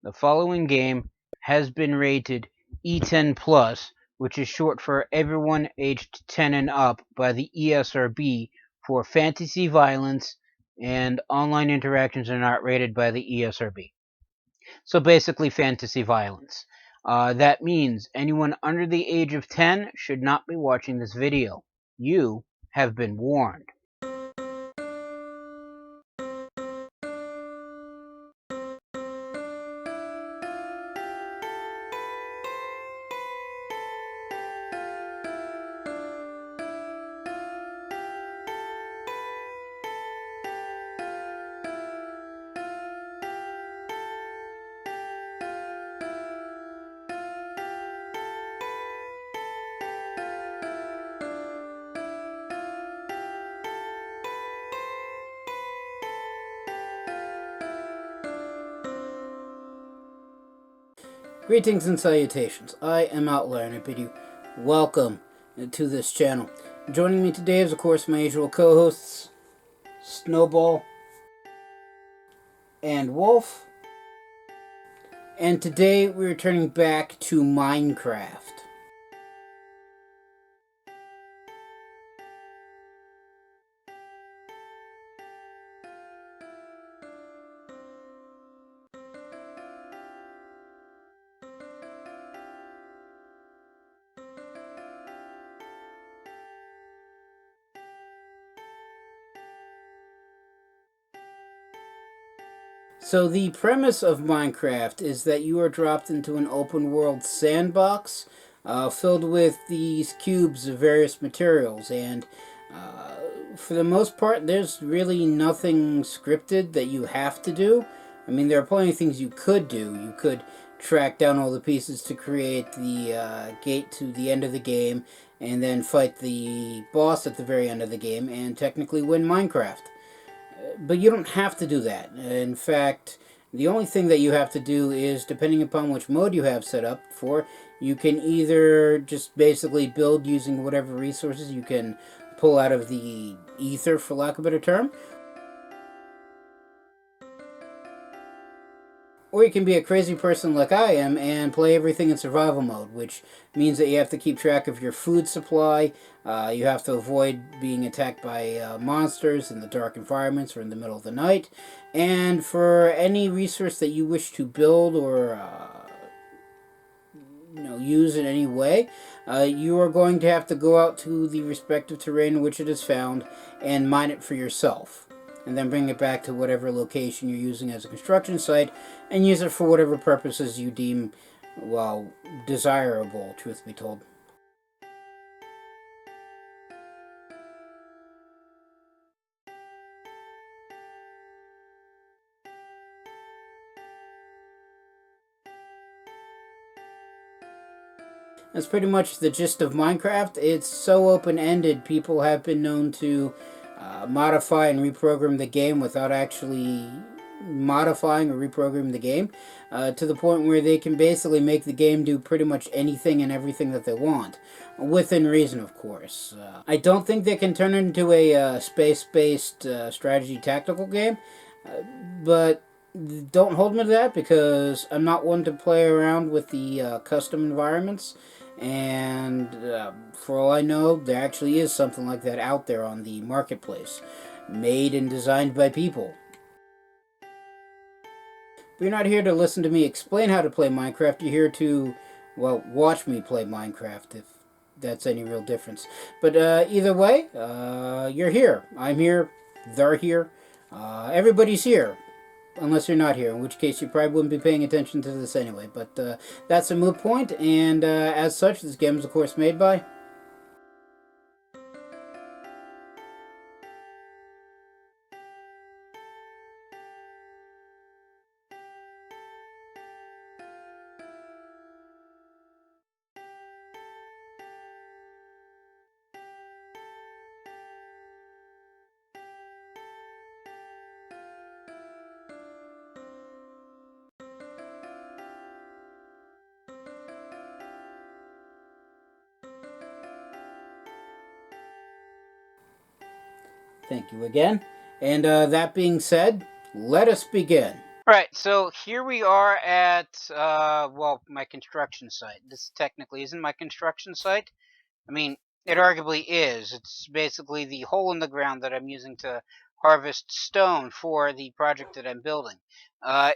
The following game has been rated E10+, which is short for everyone aged 10 and up by the ESRB for fantasy violence, and online interactions are not rated by the ESRB. So basically fantasy violence. That means anyone under the age of 10 should not be watching this video. You have been warned. Greetings and salutations. I am Outlier and I bid you welcome to this channel. Joining me today is, of course, my usual co-hosts, Snowball and Wolf. And today we're turning back to Minecraft. So the premise of Minecraft is that you are dropped into an open world sandbox filled with these cubes of various materials, and for the most part there's really nothing scripted that you have to do. I mean, there are plenty of things you could do. You could track down all the pieces to create the gate to the end of the game, and then fight the boss at the very end of the game, and technically win Minecraft. But you don't have to do that. In fact, the only thing that you have to do is, depending upon which mode you have set up for, you can either just basically build using whatever resources you can pull out of the ether, for lack of a better term, or you can be a crazy person like I am and play everything in survival mode, which means that you have to keep track of your food supply. You have to avoid being attacked by monsters in the dark environments or in the middle of the night. And for any resource that you wish to build or use in any way, you are going to have to go out to the respective terrain in which it is found and mine it for yourself, and then bring it back to whatever location you're using as a construction site and use it for whatever purposes you deem, well, desirable, truth be told. That's pretty much the gist of Minecraft. It's so open-ended, people have been known to modify and reprogram the game without actually modifying or reprogramming the game, to the point where they can basically make the game do pretty much anything and everything that they want, within reason, of course. I don't think they can turn it into a space-based strategy tactical game, but don't hold me to that, because I'm not one to play around with the custom environments, and for all I know, there actually is something like that out there on the marketplace, made and designed by people. But you're not here to listen to me explain how to play Minecraft. You're here to, well, watch me play Minecraft, if that's any real difference. But either way, you're here. I'm here. They're here. Everybody's here. Unless you're not here, in which case you probably wouldn't be paying attention to this anyway. But that's a moot point, and as such, this game is, of course, made by... Thank you again. And that being said, let us begin. Right, so here we are at, well, my construction site. This technically isn't my construction site. I mean, it arguably is. It's basically the hole in the ground that I'm using to harvest stone for the project that I'm building.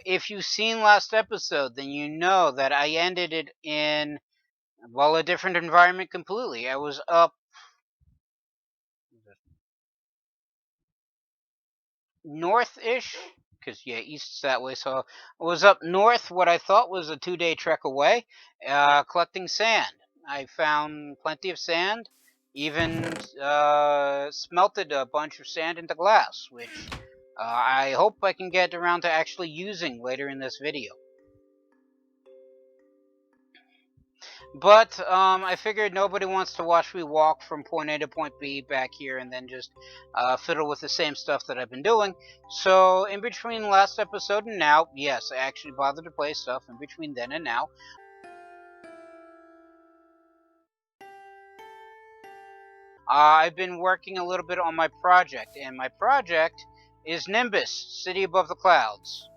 If you've seen last episode, then you know that I ended it in, well, a different environment completely. I was up north-ish, because yeah, east's that way. So I was up north, what I thought was a 2-day trek away, collecting sand. I found plenty of sand, even smelted a bunch of sand into glass, which I hope I can get around to actually using later in this video. But I figured nobody wants to watch me walk from point A to point B back here and then just fiddle with the same stuff that I've been doing. So in between last episode and now, yes, I actually bothered to play stuff in between then and now. I've been working a little bit on my project, and my project is Nimbus, City Above the Clouds.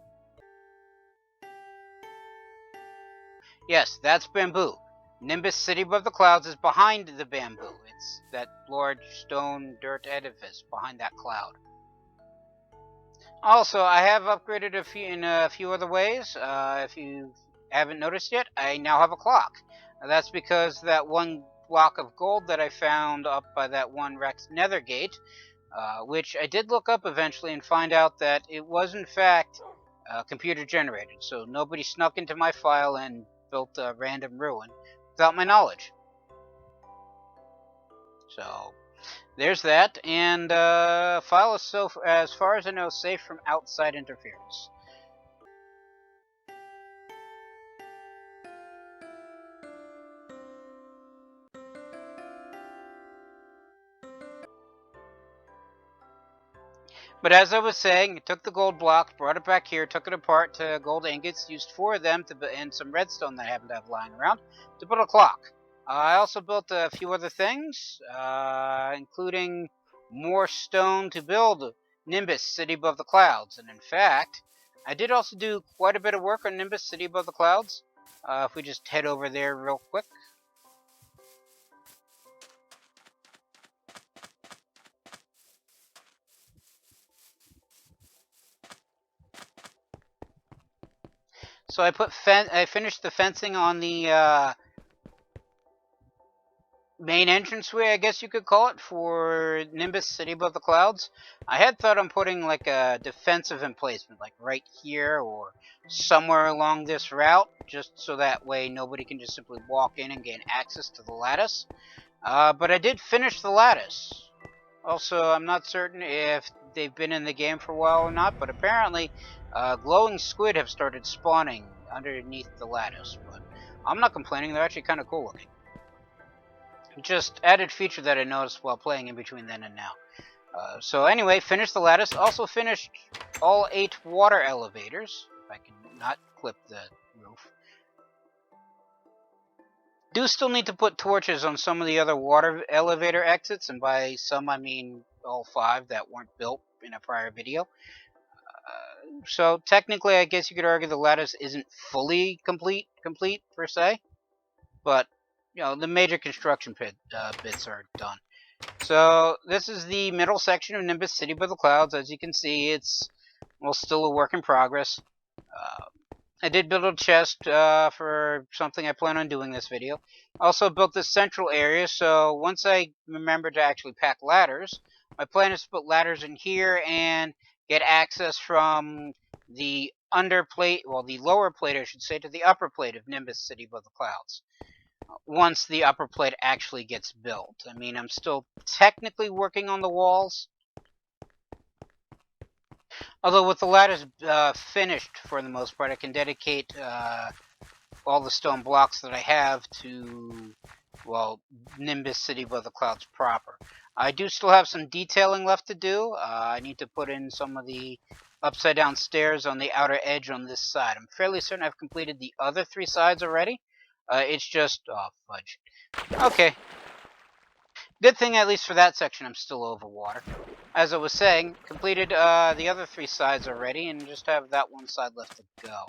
Yes, that's bamboo. Nimbus, City Above the Clouds is behind the bamboo. It's that large stone dirt edifice behind that cloud. Also, I have upgraded in a few other ways. If you haven't noticed yet, I now have a clock. That's because that one block of gold that I found up by that one Rex Nether gate, which I did look up eventually and find out that it was in fact computer generated. So nobody snuck into my file and built a random ruin without my knowledge. So there's that, and file is, so as far as I know, safe from outside interference. But as I was saying, I took the gold block, brought it back here, took it apart to gold ingots, used 4 of them to and some redstone that I happened to have lying around to build a clock. I also built a few other things, including more stone to build Nimbus, City Above the Clouds. And in fact, I did also do quite a bit of work on Nimbus, City Above the Clouds. If we just head over there real quick. So I finished the fencing on the main entranceway, I guess you could call it, for Nimbus City Above the Clouds. I had thought on putting like a defensive emplacement, like right here or somewhere along this route, just so that way nobody can just simply walk in and gain access to the lattice. But I did finish the lattice. Also, I'm not certain if they've been in the game for a while or not, but apparently glowing squid have started spawning underneath the lattice. But I'm not complaining, they're actually kind of cool looking. Just added feature that I noticed while playing in between then and now. So anyway, finished the lattice. Also finished all 8 water elevators. If I can not clip the roof. Do still need to put torches on some of the other water elevator exits, and by some I mean all 5 that weren't built in a prior video. So technically, I guess you could argue the lattice isn't fully complete per se, but you know the major construction bits are done. So this is the middle section of Nimbus City Above the Clouds. As you can see, it's well still a work in progress. I did build a chest for something I plan on doing this video. Also built this central area, so once I remember to actually pack ladders, my plan is to put ladders in here and get access from the under plate, well the lower plate I should say, to the upper plate of Nimbus City Above the Clouds. Once the upper plate actually gets built. I mean, I'm still technically working on the walls. Although with the ladders finished for the most part, I can dedicate all the stone blocks that I have to, well, Nimbus City Above the Clouds proper. I do still have some detailing left to do. I need to put in some of the upside down stairs on the outer edge on this side. I'm fairly certain I've completed the other 3 sides already. It's just, oh, fudge. Okay. Good thing, at least for that section, I'm still over water. as I was saying, completed the other 3 sides already, and just have that one side left to go.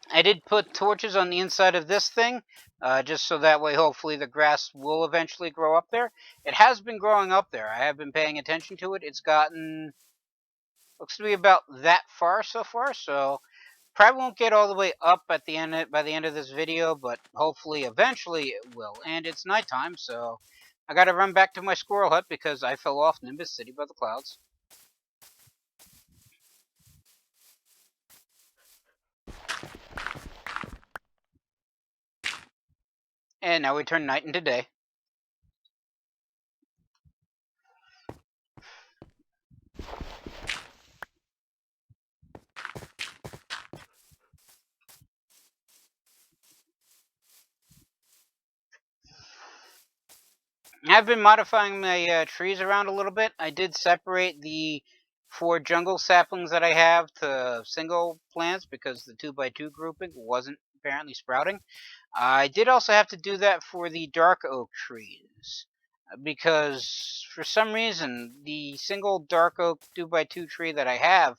I did put torches on the inside of this thing, just so that way hopefully the grass will eventually grow up there. It has been growing up there. I have been paying attention to it. It's gotten, looks to be about that far so far, so probably won't get all the way up at the end by the end of this video, but hopefully eventually it will. And it's nighttime, so I gotta run back to my squirrel hut because I fell off Nimbus City by the clouds. And now we turn night into day. I've been modifying my trees around a little bit. I did separate the 4 jungle saplings that I have to single plants because the 2x2 grouping wasn't apparently sprouting. I did also have to do that for the dark oak trees because for some reason the single dark oak 2x2 tree that I have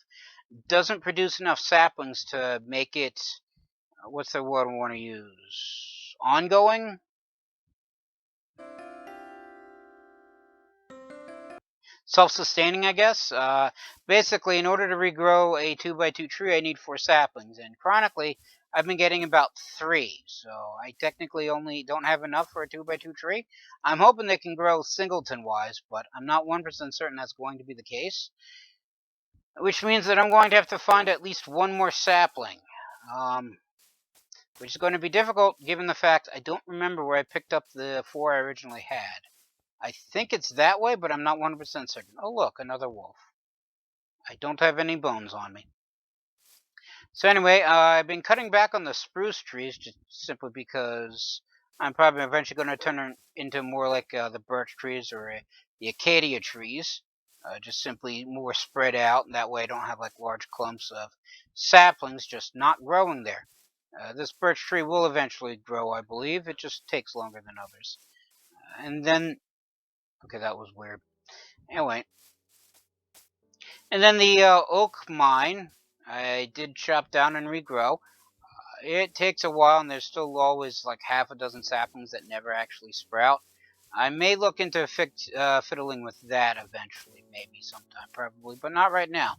doesn't produce enough saplings to make it, what's the word I want to use? Ongoing? Self-sustaining, I guess. Basically, in order to regrow a 2x2 tree, I need 4 saplings, and chronically, I've been getting about 3, so I technically only don't have enough for a 2x2 tree. I'm hoping they can grow singleton-wise, but I'm not 1% certain that's going to be the case, which means that I'm going to have to find at least 1 more sapling, which is going to be difficult given the fact I don't remember where I picked up the 4 I originally had. I think it's that way, but I'm not 100% certain. Oh, look, another wolf. I don't have any bones on me. So anyway, I've been cutting back on the spruce trees just simply because I'm probably eventually going to turn them into more like the birch trees or the acacia trees. Just simply more spread out, and that way I don't have like large clumps of saplings just not growing there. This birch tree will eventually grow, I believe. It just takes longer than others. And then, okay, that was weird. Anyway, and then the oak mine, I did chop down and regrow. It takes a while, and there's still always like half a dozen saplings that never actually sprout. I may look into fiddling with that eventually, maybe sometime, probably, but not right now.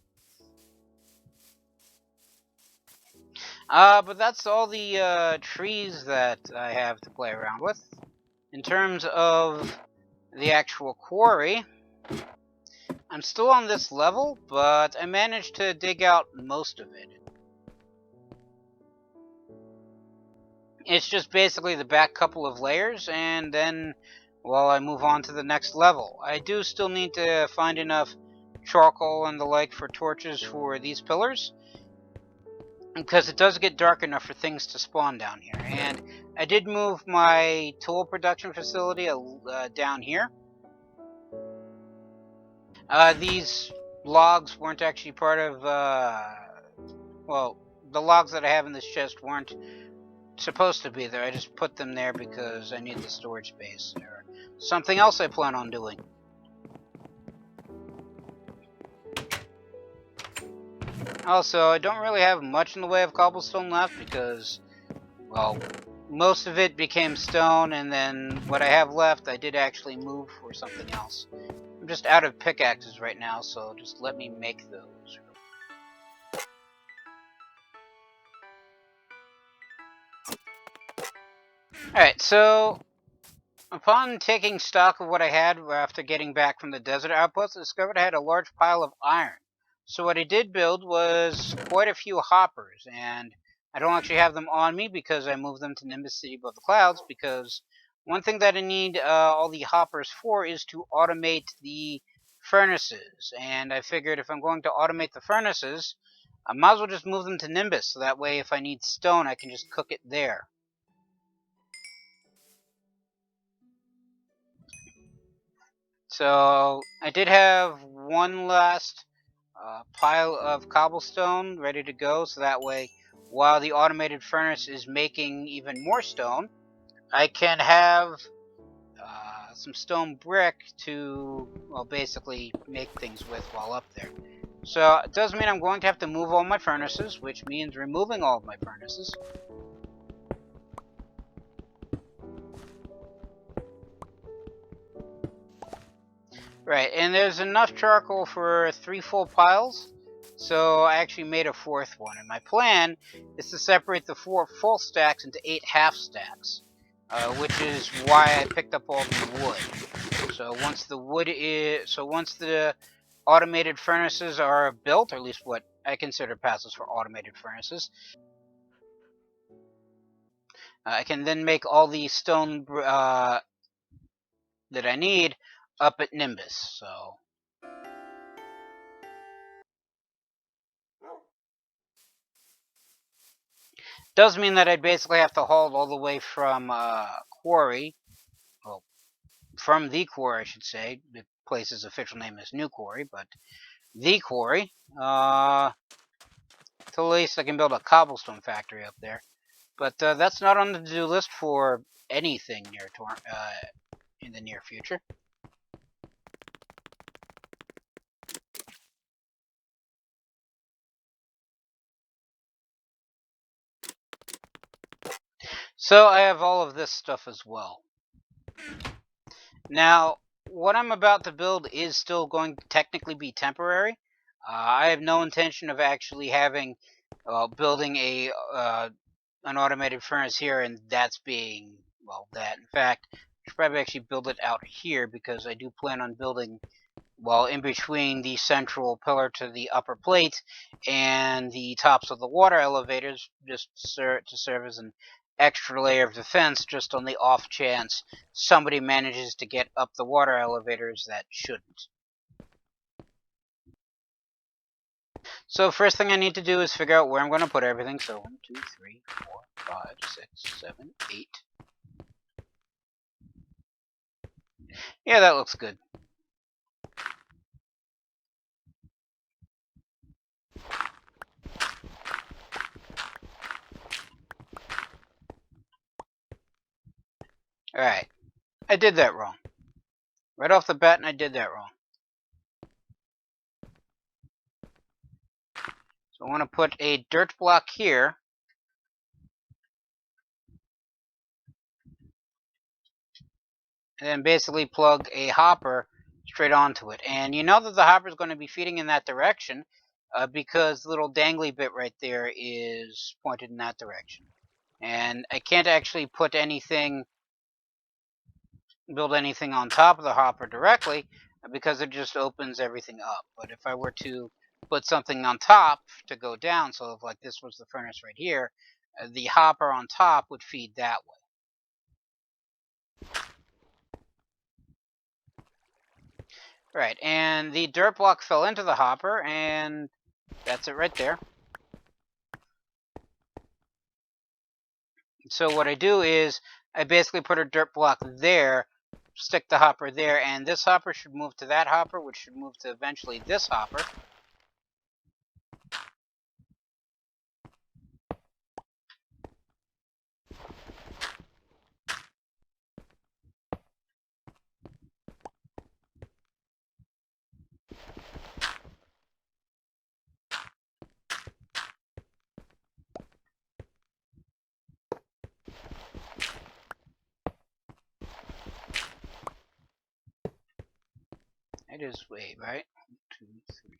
But that's all the trees that I have to play around with. In terms of the actual quarry, I'm still on this level, but I managed to dig out most of it. It's just basically the back couple of layers, and then, well, I move on to the next level. I do still need to find enough charcoal and the like for torches for these pillars, because it does get dark enough for things to spawn down here. And I did move my tool production facility down here. These logs weren't actually part of, well, the logs that I have in this chest weren't supposed to be there. I just put them there because I need the storage space or something else I plan on doing. Also, I don't really have much in the way of cobblestone left because, well, most of it became stone, and then what I have left I did actually move for something else. I'm just out of pickaxes right now, so just let me make those. Alright, so upon taking stock of what I had after getting back from the desert outpost, I discovered I had a large pile of iron. So what I did build was quite a few hoppers, and I don't actually have them on me because I moved them to Nimbus City above the clouds, because one thing that I need all the hoppers for is to automate the furnaces. And I figured if I'm going to automate the furnaces, I might as well just move them to Nimbus, so that way if I need stone, I can just cook it there. So I did have one last pile of cobblestone ready to go, so that way while the automated furnace is making even more stone, I can have some stone brick to, well, basically make things with while up there. So it does mean I'm going to have to move all my furnaces, which means removing all of my furnaces. Right, and there's enough charcoal for 3 full piles, so I actually made a 4th one. And my plan is to separate the 4 full stacks into 8 half stacks, which is why I picked up all the wood. So once the automated furnaces are built, or at least what I consider passes for automated furnaces, I can then make all the stone that I need up at Nimbus. So does mean that I'd basically have to haul it all the way from Quarry, well, from the Quarry, I should say. The place's official name is New Quarry, but the Quarry, till at least I can build a cobblestone factory up there. But that's not on the to-do list for anything in the near future. So I have all of this stuff as well. Now, what I'm about to build is still going to technically be temporary. I have no intention of actually having building an automated furnace here, and that's being, well, that. In fact, I should probably actually build it out here, because I do plan on building, well, in between the central pillar to the upper plate and the tops of the water elevators, just to serve as an extra layer of defense, just on the off chance somebody manages to get up the water elevators that shouldn't. So first thing I need to do is figure out where I'm going to put everything. So 1, 2, 3, 4, 5, 6, 7, 8. Yeah, that looks good. Alright, I did that wrong. Right off the bat, and I did that wrong. So I want to put a dirt block here. And then basically plug a hopper straight onto it. And you know that the hopper is going to be feeding in that direction because the little dangly bit right there is pointed in that direction. And I can't actually put anything, build anything on top of the hopper directly because it just opens everything up. But if I were to put something on top to go down, so if like this was the furnace right here, the hopper on top would feed that way. Right, and the dirt block fell into the hopper, and that's it right there. So what I do is I basically put a dirt block there, stick the hopper there, and this hopper should move to that hopper, which should move to eventually this hopper. It is, wait, right? 1, 2, 3,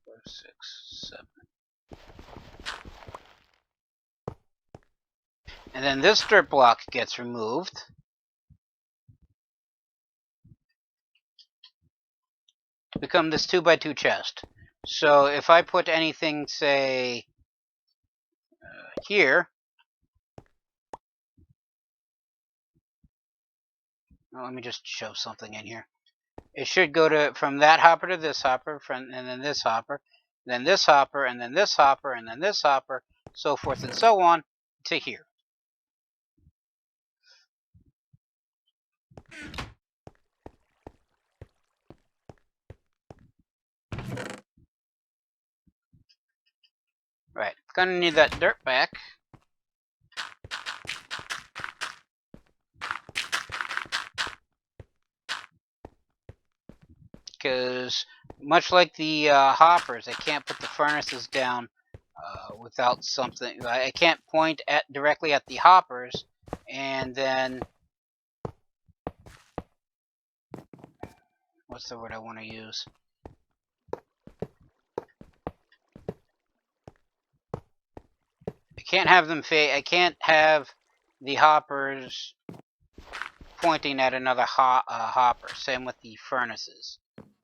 4, 6, 7. And then this dirt block gets removed. To become this 2x2 chest. So if I put anything, say, here. Well, let me just show something in here. It should go from that hopper to this hopper, and then this hopper, then this hopper, and then this hopper, and then this hopper, so forth and so on, to here. Right, gonna need that dirt back. because much like the hoppers, I can't put the furnaces down without something. I can't point directly at the hoppers and then, what's the word I want to use? I can't have them I can't have the hoppers pointing at another hopper. Same with the furnaces.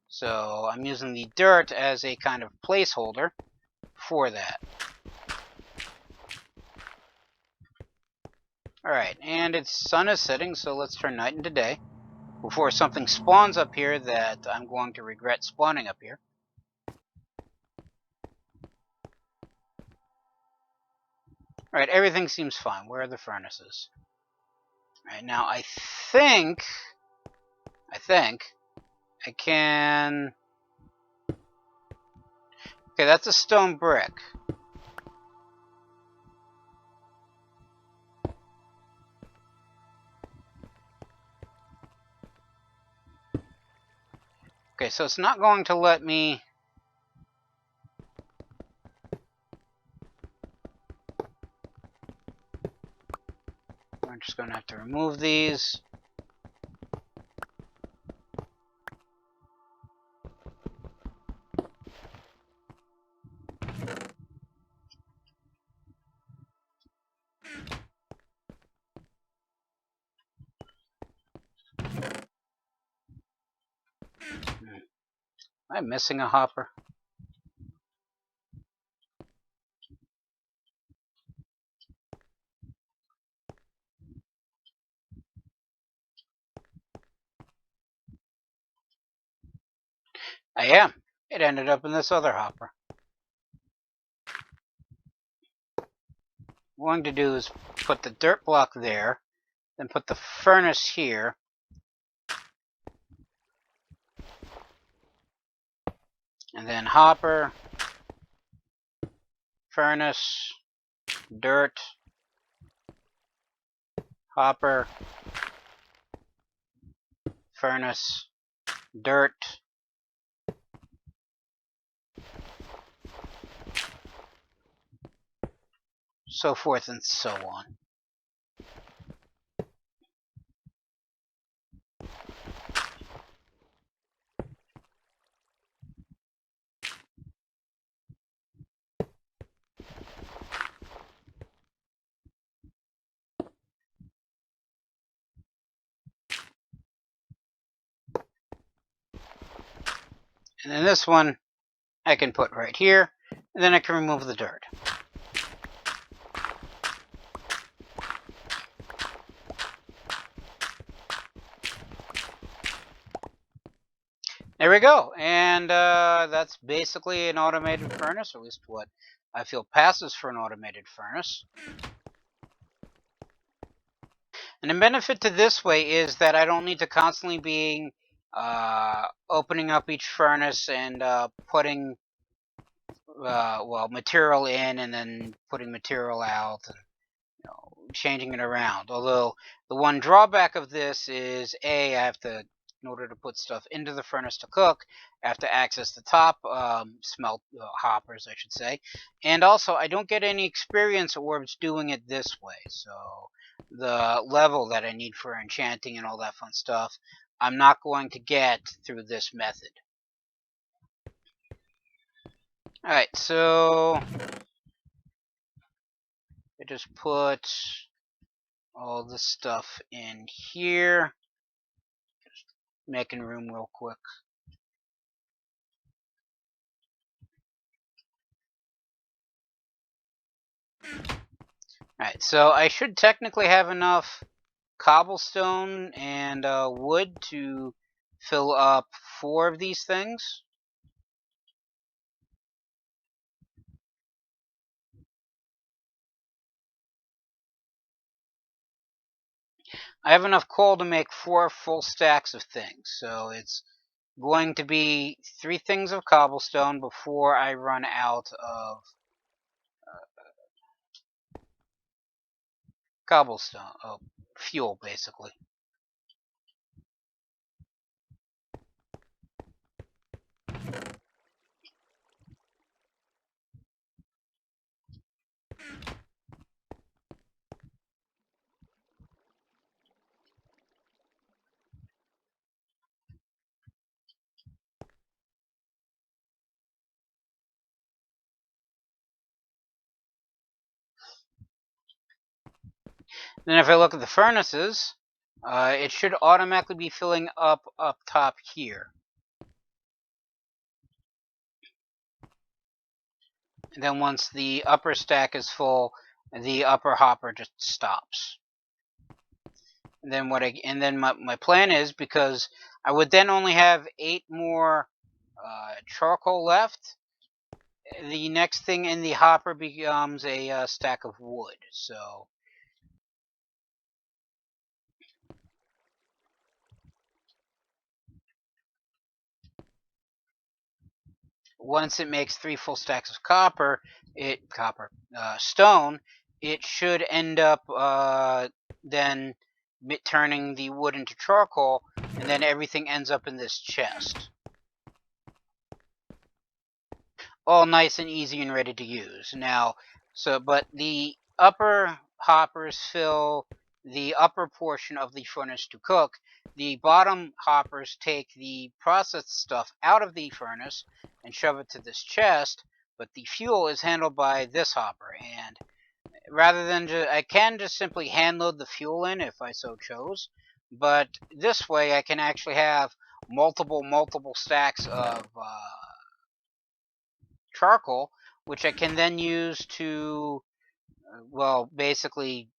So I'm using the dirt as a kind of placeholder for that. Alright, and its sun is setting, so let's turn night into day before something spawns up here that I'm going to regret spawning up here. Alright, everything seems fine. Where are the furnaces? Alright, now I think I can... Okay, that's a stone brick. Okay, so it's not going to let me... We're just going to have to remove these. Am I missing a hopper? I am. It ended up in this other hopper. What I'm going to do is put the dirt block there, then put the furnace here, and then hopper, furnace, dirt, hopper, furnace, dirt, so forth and so on. And then this one I can put right here, and then I can remove the dirt. There we go, and that's basically an automated furnace, or at least what I feel passes for an automated furnace. And the benefit to this way is that I don't need to constantly be opening up each furnace and putting material in and then putting material out and changing it around. Although the one drawback of this is I have to, in order to put stuff into the furnace to cook, I have to access the top hoppers, I should say. And also, I don't get any experience orbs doing it this way. So the level that I need for enchanting and all that fun stuff, I'm not going to get through this method. Alright, so I just put all this stuff in here. Just making room real quick. Alright, so I should technically have enough cobblestone and wood to fill up 4 of these things. I have enough coal to make 4 full stacks of things, so it's going to be 3 things of cobblestone before I run out of cobblestone, fuel basically. Then if I look at the furnaces, it should automatically be filling up top here. And then once the upper stack is full, the upper hopper just stops. And then my plan is, because I would then only have 8 more charcoal left, the next thing in the hopper becomes a stack of wood. So once it makes 3 full stacks of stone, it should end up then turning the wood into charcoal, and then everything ends up in this chest, all nice and easy and ready to use. Now, but the upper hoppers fill the upper portion of the furnace to cook. The bottom hoppers take the processed stuff out of the furnace and shove it to this chest, but the fuel is handled by this hopper. And rather than I can just simply hand load the fuel in if I so chose, but this way I can actually have multiple stacks of charcoal, which I can then use to, well, basically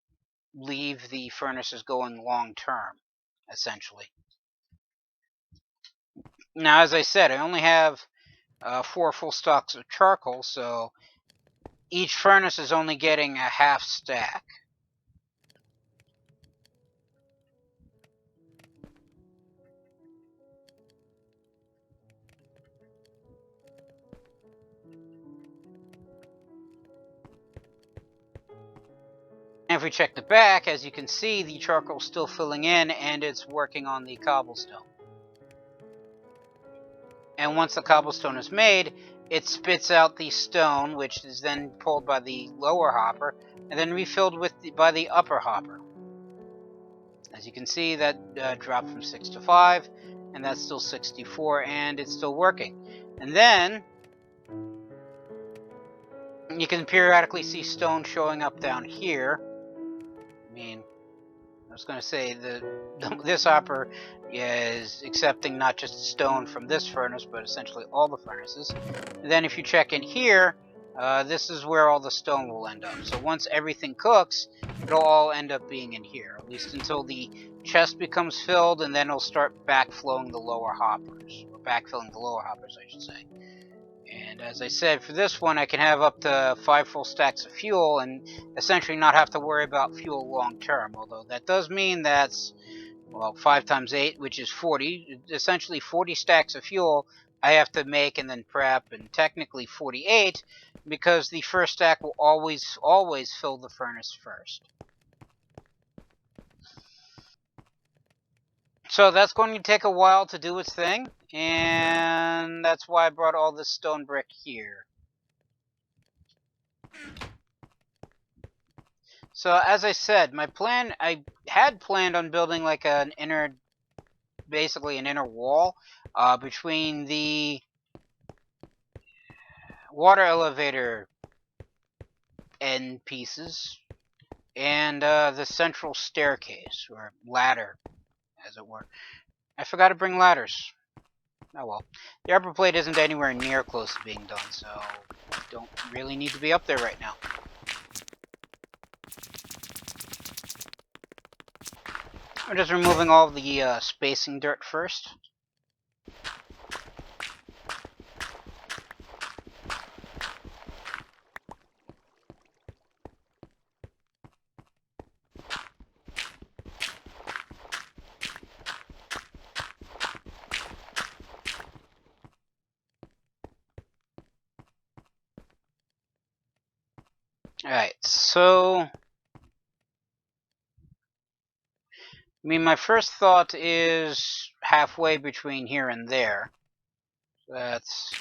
leave the furnaces going long term, essentially. Now, as I said, I only have 4 full stacks of charcoal, so each furnace is only getting a half stack. And if we check the back, as you can see, the charcoal is still filling in, and it's working on the cobblestone. And once the cobblestone is made, it spits out the stone, which is then pulled by the lower hopper, and then refilled by the upper hopper. As you can see, that dropped from 6 to 5, and that's still 64, and it's still working. And then you can periodically see stone showing up down here. I mean, I was going to say this hopper is accepting not just stone from this furnace, but essentially all the furnaces. And then if you check in here, this is where all the stone will end up. So once everything cooks, it'll all end up being in here, at least until the chest becomes filled, and then it'll start backfilling the lower hoppers, I should say. And as I said, for this one, I can have up to 5 full stacks of fuel and essentially not have to worry about fuel long term. Although that does mean that's, well, 5 times 8, which is 40, essentially 40 stacks of fuel I have to make and then prep, and technically 48, because the first stack will always fill the furnace first. So that's going to take a while to do its thing, and that's why I brought all this stone brick here. So as I said, I had planned on building like basically an inner wall between the water elevator end pieces and the central staircase, or ladder, as it were. I forgot to bring ladders. Oh well. The upper plate isn't anywhere near close to being done, so I don't really need to be up there right now. I'm just removing all of the spacing dirt first. Alright, so I mean, my first thought is halfway between here and there. That's...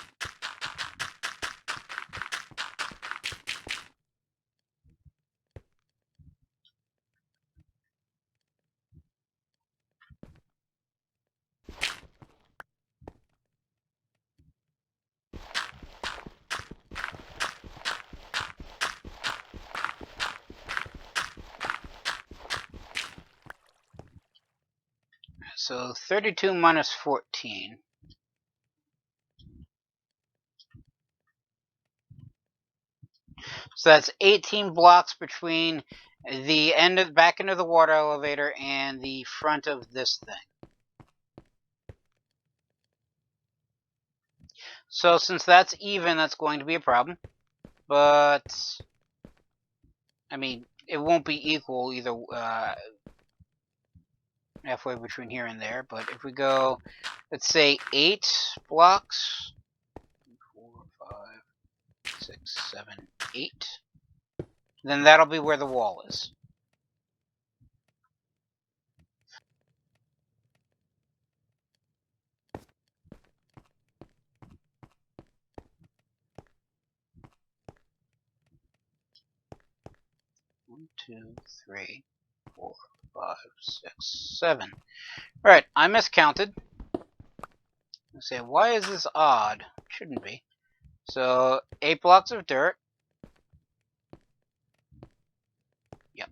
So 32 minus 14. So that's 18 blocks between the back end of the water elevator and the front of this thing. So since that's even, that's going to be a problem. But I mean, it won't be equal either halfway between here and there. But if we go, let's say 8 blocks, 4, 5, 6, 7, 8, then that'll be where the wall is. One, 2, 3, 4, 5, 6, 7. Alright, I miscounted. I say, why is this odd? Shouldn't be. So 8 blocks of dirt. Yep.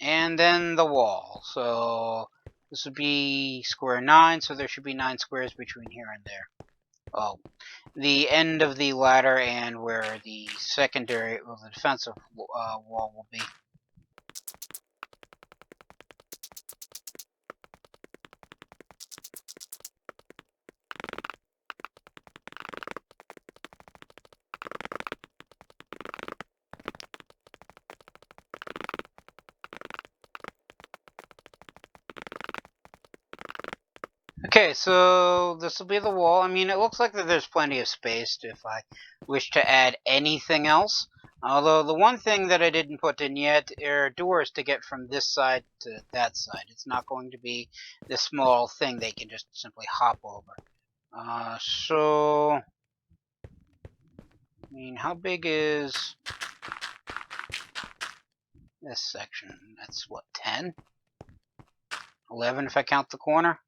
And then the wall. So this would be square 9, so there should be 9 squares between here and there. Oh, the end of the ladder and where the secondary, well, the defensive wall will be. Okay, so this will be the wall. I mean, it looks like that there's plenty of space if I wish to add anything else. Although the one thing that I didn't put in yet are doors to get from this side to that side. It's not going to be this small thing they can just simply hop over. So, I mean, how big is this section? That's what, 10? 11 if I count the corner?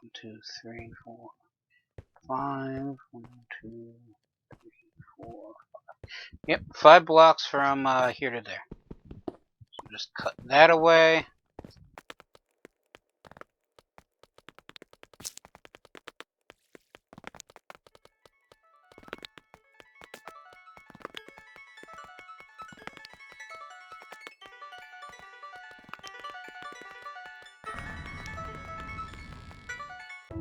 One, 2, 3, 4, 5. 1, 2, 3, 4. Yep, 5 blocks from here to there. So just cut that away.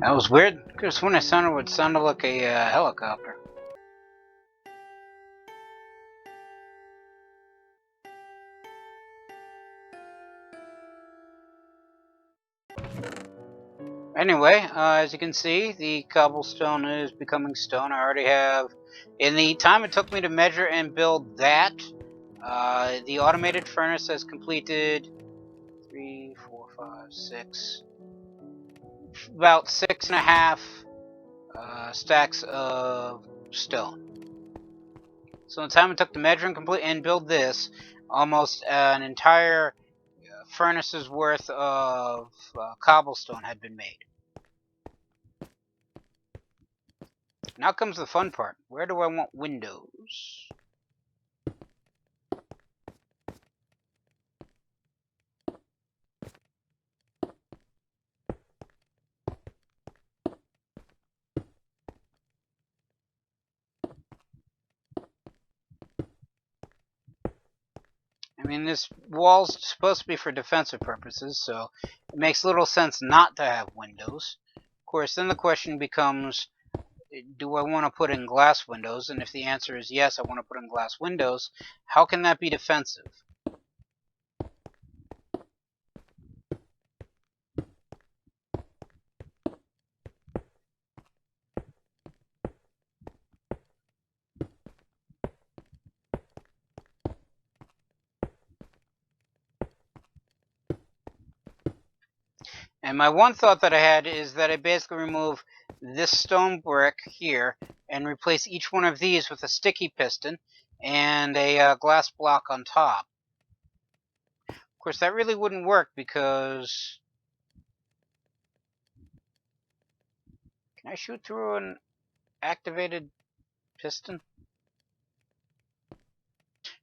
That was weird, because when it sounded like a helicopter. Anyway, as you can see, the cobblestone is becoming stone. I already have, in the time it took me to measure and build that, the automated furnace has completed 3, 4, 5, 6, about 6.5 stacks of stone. So in the time it took to measure and complete and build this, almost an entire furnace's worth of cobblestone had been made. Now comes the fun part. Where do I want windows? I mean, this wall's supposed to be for defensive purposes, so it makes little sense not to have windows. Of course, then the question becomes, do I want to put in glass windows? And if the answer is yes, I want to put in glass windows, how can that be defensive? And my one thought that I had is that I basically remove this stone brick here and replace each one of these with a sticky piston and a glass block on top. Of course, that really wouldn't work because... Can I shoot through an activated piston?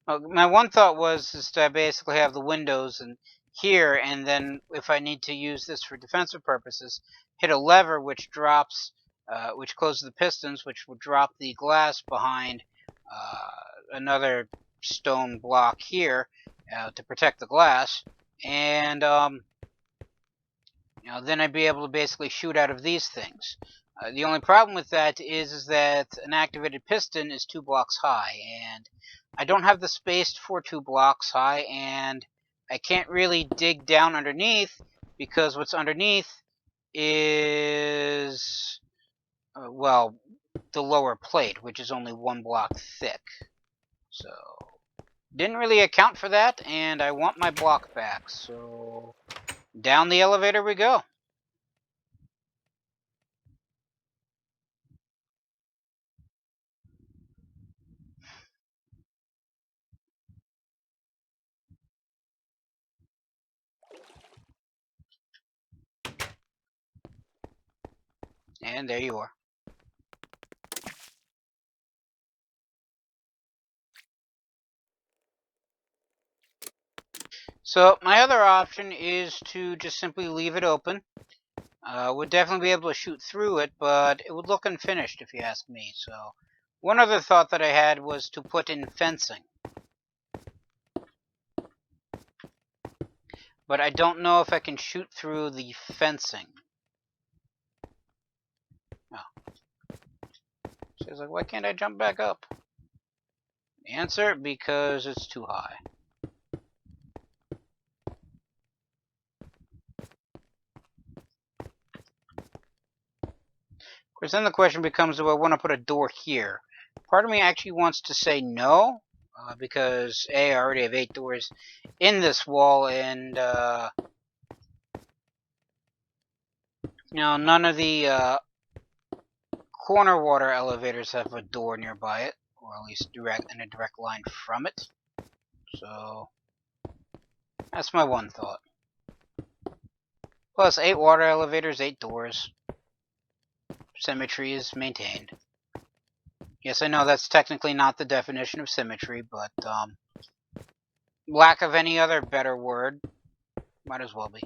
My one thought was to basically have the windows and here, and then if I need to use this for defensive purposes, hit a lever which drops, which closes the pistons, which would drop the glass behind another stone block here to protect the glass, and then I'd be able to basically shoot out of these things. The only problem with that is that an activated piston is 2 blocks high, and I don't have the space for 2 blocks high, and I can't really dig down underneath because what's underneath is, well, the lower plate, which is only 1 block thick. So, didn't really account for that, and I want my block back, so down the elevator we go. And there you are. So my other option is to just simply leave it open. Would definitely be able to shoot through it, but it would look unfinished if you ask me. So one other thought that I had was to put in fencing. But I don't know if I can shoot through the fencing. Oh. So I was like, why can't I jump back up? The answer, because it's too high. Of course, then the question becomes, do I want to put a door here? Part of me actually wants to say no, because A, I already have 8 doors in this wall, and none of the corner water elevators have a door nearby it, or at least in a direct line from it. So that's my one thought. Plus 8 water elevators, 8 doors. Symmetry is maintained. Yes, I know that's technically not the definition of symmetry, but lack of any other better word, might as well be.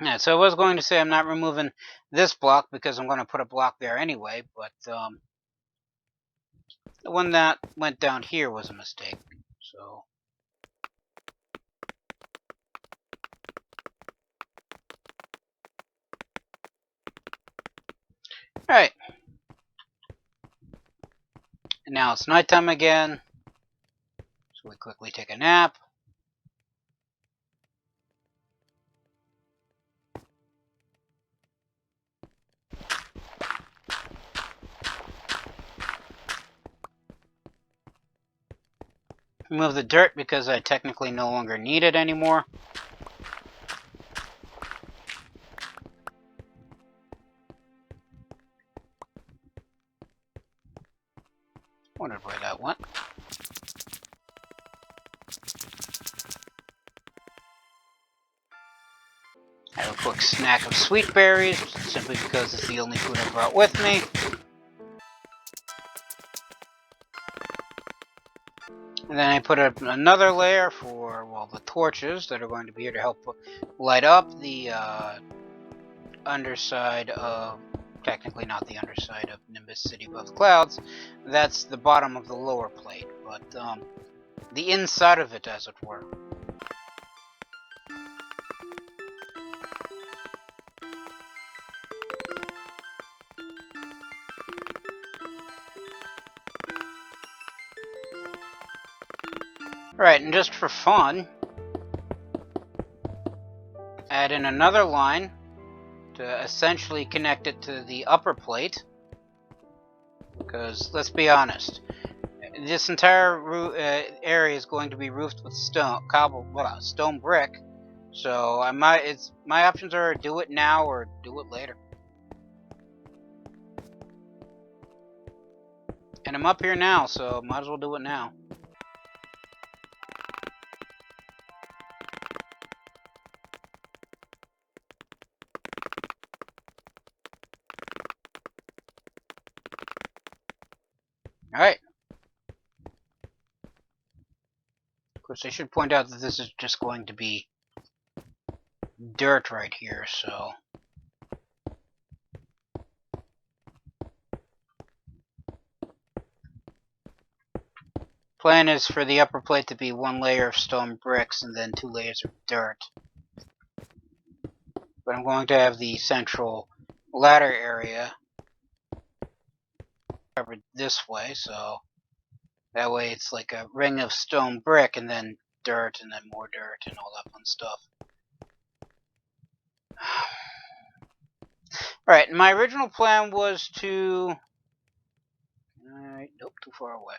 Yeah, so I was going to say I'm not removing this block because I'm going to put a block there anyway, but the one that went down here was a mistake. So alright. And now it's nighttime again. So we quickly take a nap. Remove the dirt because I technically no longer need it anymore. Wondered where that went. Have a quick snack of sweet berries, simply because it's the only food I brought with me. And then I put another layer for, well, the torches that are going to be here to help light up the underside of, technically not the underside of Nimbus City above the clouds. That's the bottom of the lower plate, but the inside of it, as it were. Alright, and just for fun, add in another line to essentially connect it to the upper plate. Because, let's be honest, this entire area is going to be roofed with stone brick. So my options are do it now or do it later. And I'm up here now, so might as well do it now. Alright. Of course, I should point out that this is just going to be dirt right here, so... Plan is for the upper plate to be one layer of stone bricks and then 2 layers of dirt. But I'm going to have the central ladder area covered this way, so that way it's like a ring of stone brick and then dirt and then more dirt and all that fun stuff. Alright, my original plan was to... nope, too far away.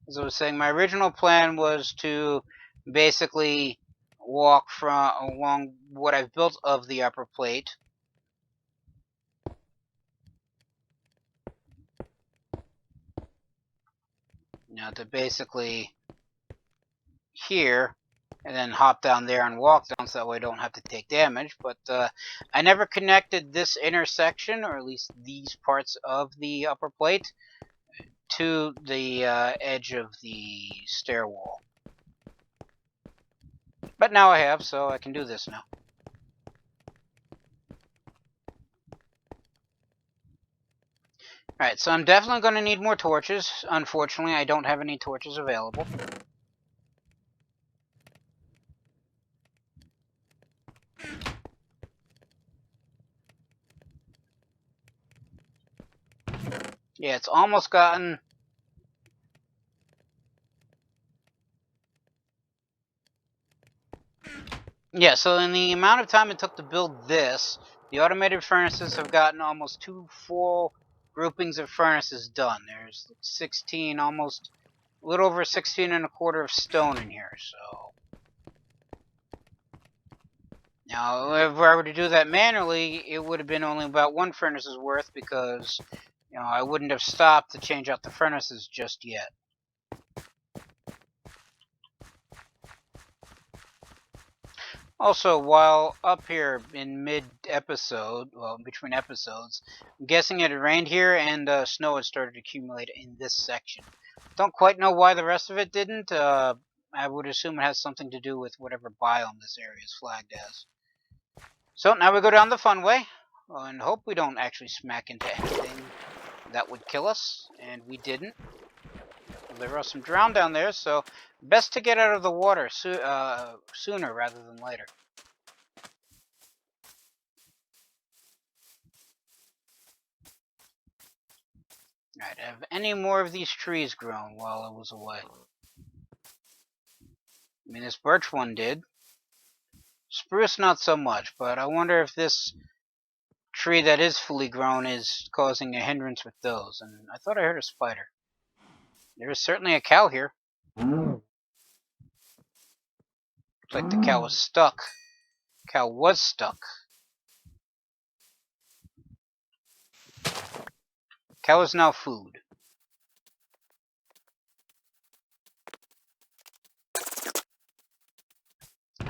As I was saying, my original plan was to basically walk along what I've built of the upper plate. Now to basically here, and then hop down there and walk down so that way I don't have to take damage. But I never connected this intersection, or at least these parts of the upper plate, to the edge of the stair wall. But now I have, so I can do this now. Alright, so I'm definitely going to need more torches. Unfortunately, I don't have any torches available. Yeah, it's almost gotten... Yeah, so in the amount of time it took to build this, the automated furnaces have gotten almost 2 full groupings of furnaces done. There's 16, almost a little over 16 and a quarter of stone in here, so... Now, if I were to do that manually, it would have been only about 1 furnace's worth because, you know, I wouldn't have stopped to change out the furnaces just yet. Also, while up here in mid-episode, well, between episodes, I'm guessing it had rained here and snow had started to accumulate in this section. Don't quite know why the rest of it didn't. I would assume it has something to do with whatever biome this area is flagged as. So now we go down the fun way, and hope we don't actually smack into anything that would kill us, and we didn't. There are some drowned down there, so best to get out of the water sooner rather than later. Alright, have any more of these trees grown while I was away? I mean, this birch one did. Spruce not so much, but I wonder if this tree that is fully grown is causing a hindrance with those. And I thought I heard a spider. There is certainly a cow here. Looks like the cow was stuck. Cow was stuck. Cow is now food.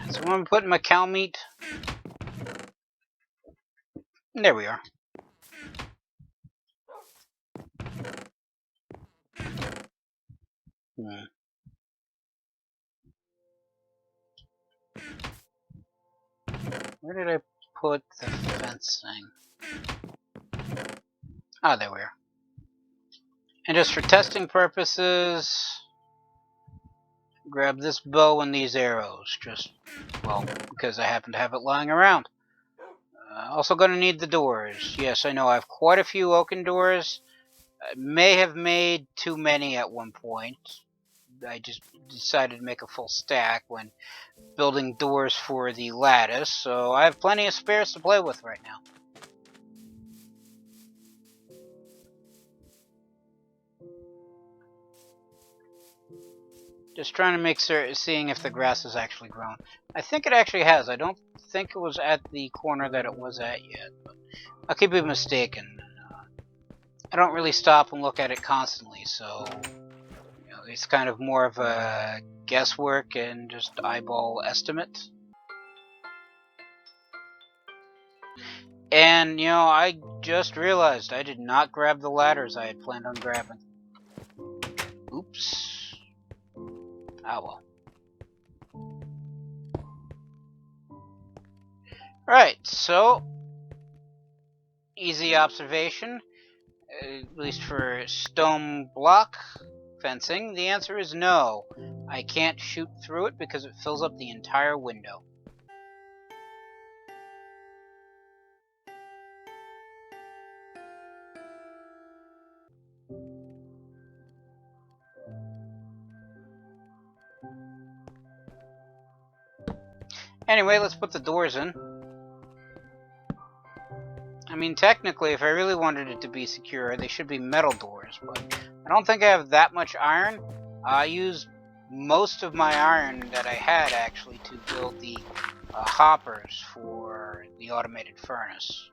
So I'm going to put in my cow meat. And there we are. Where did I put the fencing? Ah, there we are. And just for testing purposes, grab this bow and these arrows. Just, well, because I happen to have it lying around. Also going to need the doors. Yes, I know I have quite a few oaken doors. I may have made too many at one point. I just decided to make a full stack when building doors for the lattice, so I have plenty of spares to play with right now. Just trying to make sure, seeing if the grass has actually grown. I think it actually has. I don't think it was at the corner that it was at yet, but I could be mistaken. I don't really stop and look at it constantly, so it's kind of more of a guesswork and just eyeball estimate. And I just realized I did not grab the ladders I had planned on grabbing. Oops. Ah well. Right, so easy observation, at least for stone block fencing. The answer is no. I can't shoot through it because it fills up the entire window. Anyway, let's put the doors in. I mean, technically, if I really wanted it to be secure, they should be metal doors, but I don't think I have that much iron. I used most of my iron that I had, actually, to build the hoppers for the automated furnace.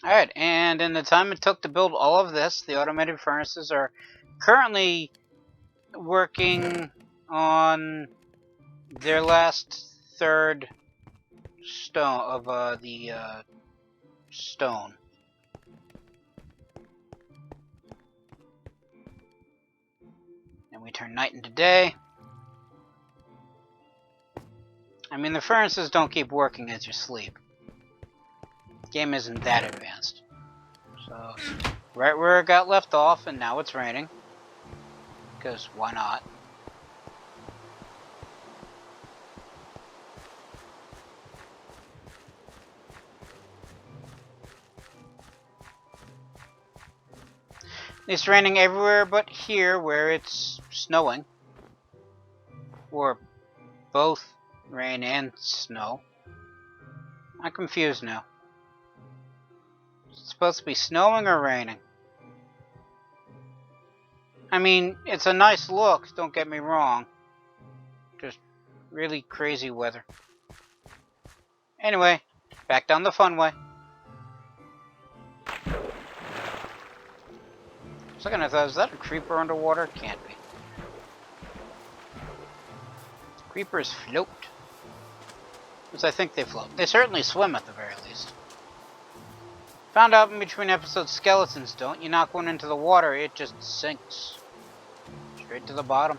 Alright, and in the time it took to build all of this, the automated furnaces are currently working on their last third stone of the stone. And we turn night into day. I mean, the furnaces don't keep working as you sleep. The game isn't that advanced. So, right where it got left off, and now it's raining. Because why not? It's raining everywhere but here where it's snowing. Or both rain and snow. I'm confused now. Is it supposed to be snowing or raining? I mean, it's a nice look, don't get me wrong. Just really crazy weather. Anyway, back down the fun way. For a second I thought, is that a creeper underwater? Can't be. Creepers float. Because I think they float. They certainly swim at the very least. Found out in between episodes skeletons don't. You knock one into the water, it just sinks. Straight to the bottom.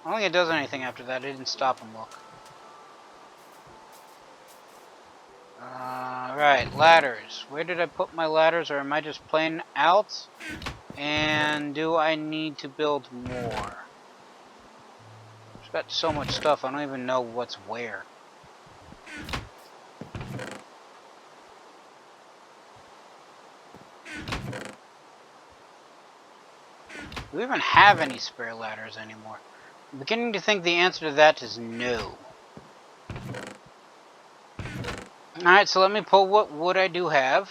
I don't think it does anything after that. I didn't stop and look. Right, ladders. Where did I put my ladders, or am I just playing out? And do I need to build more? I've got so much stuff, I don't even know what's where. Do we even have any spare ladders anymore? I'm beginning to think the answer to that is no. Alright, so let me pull what wood I do have.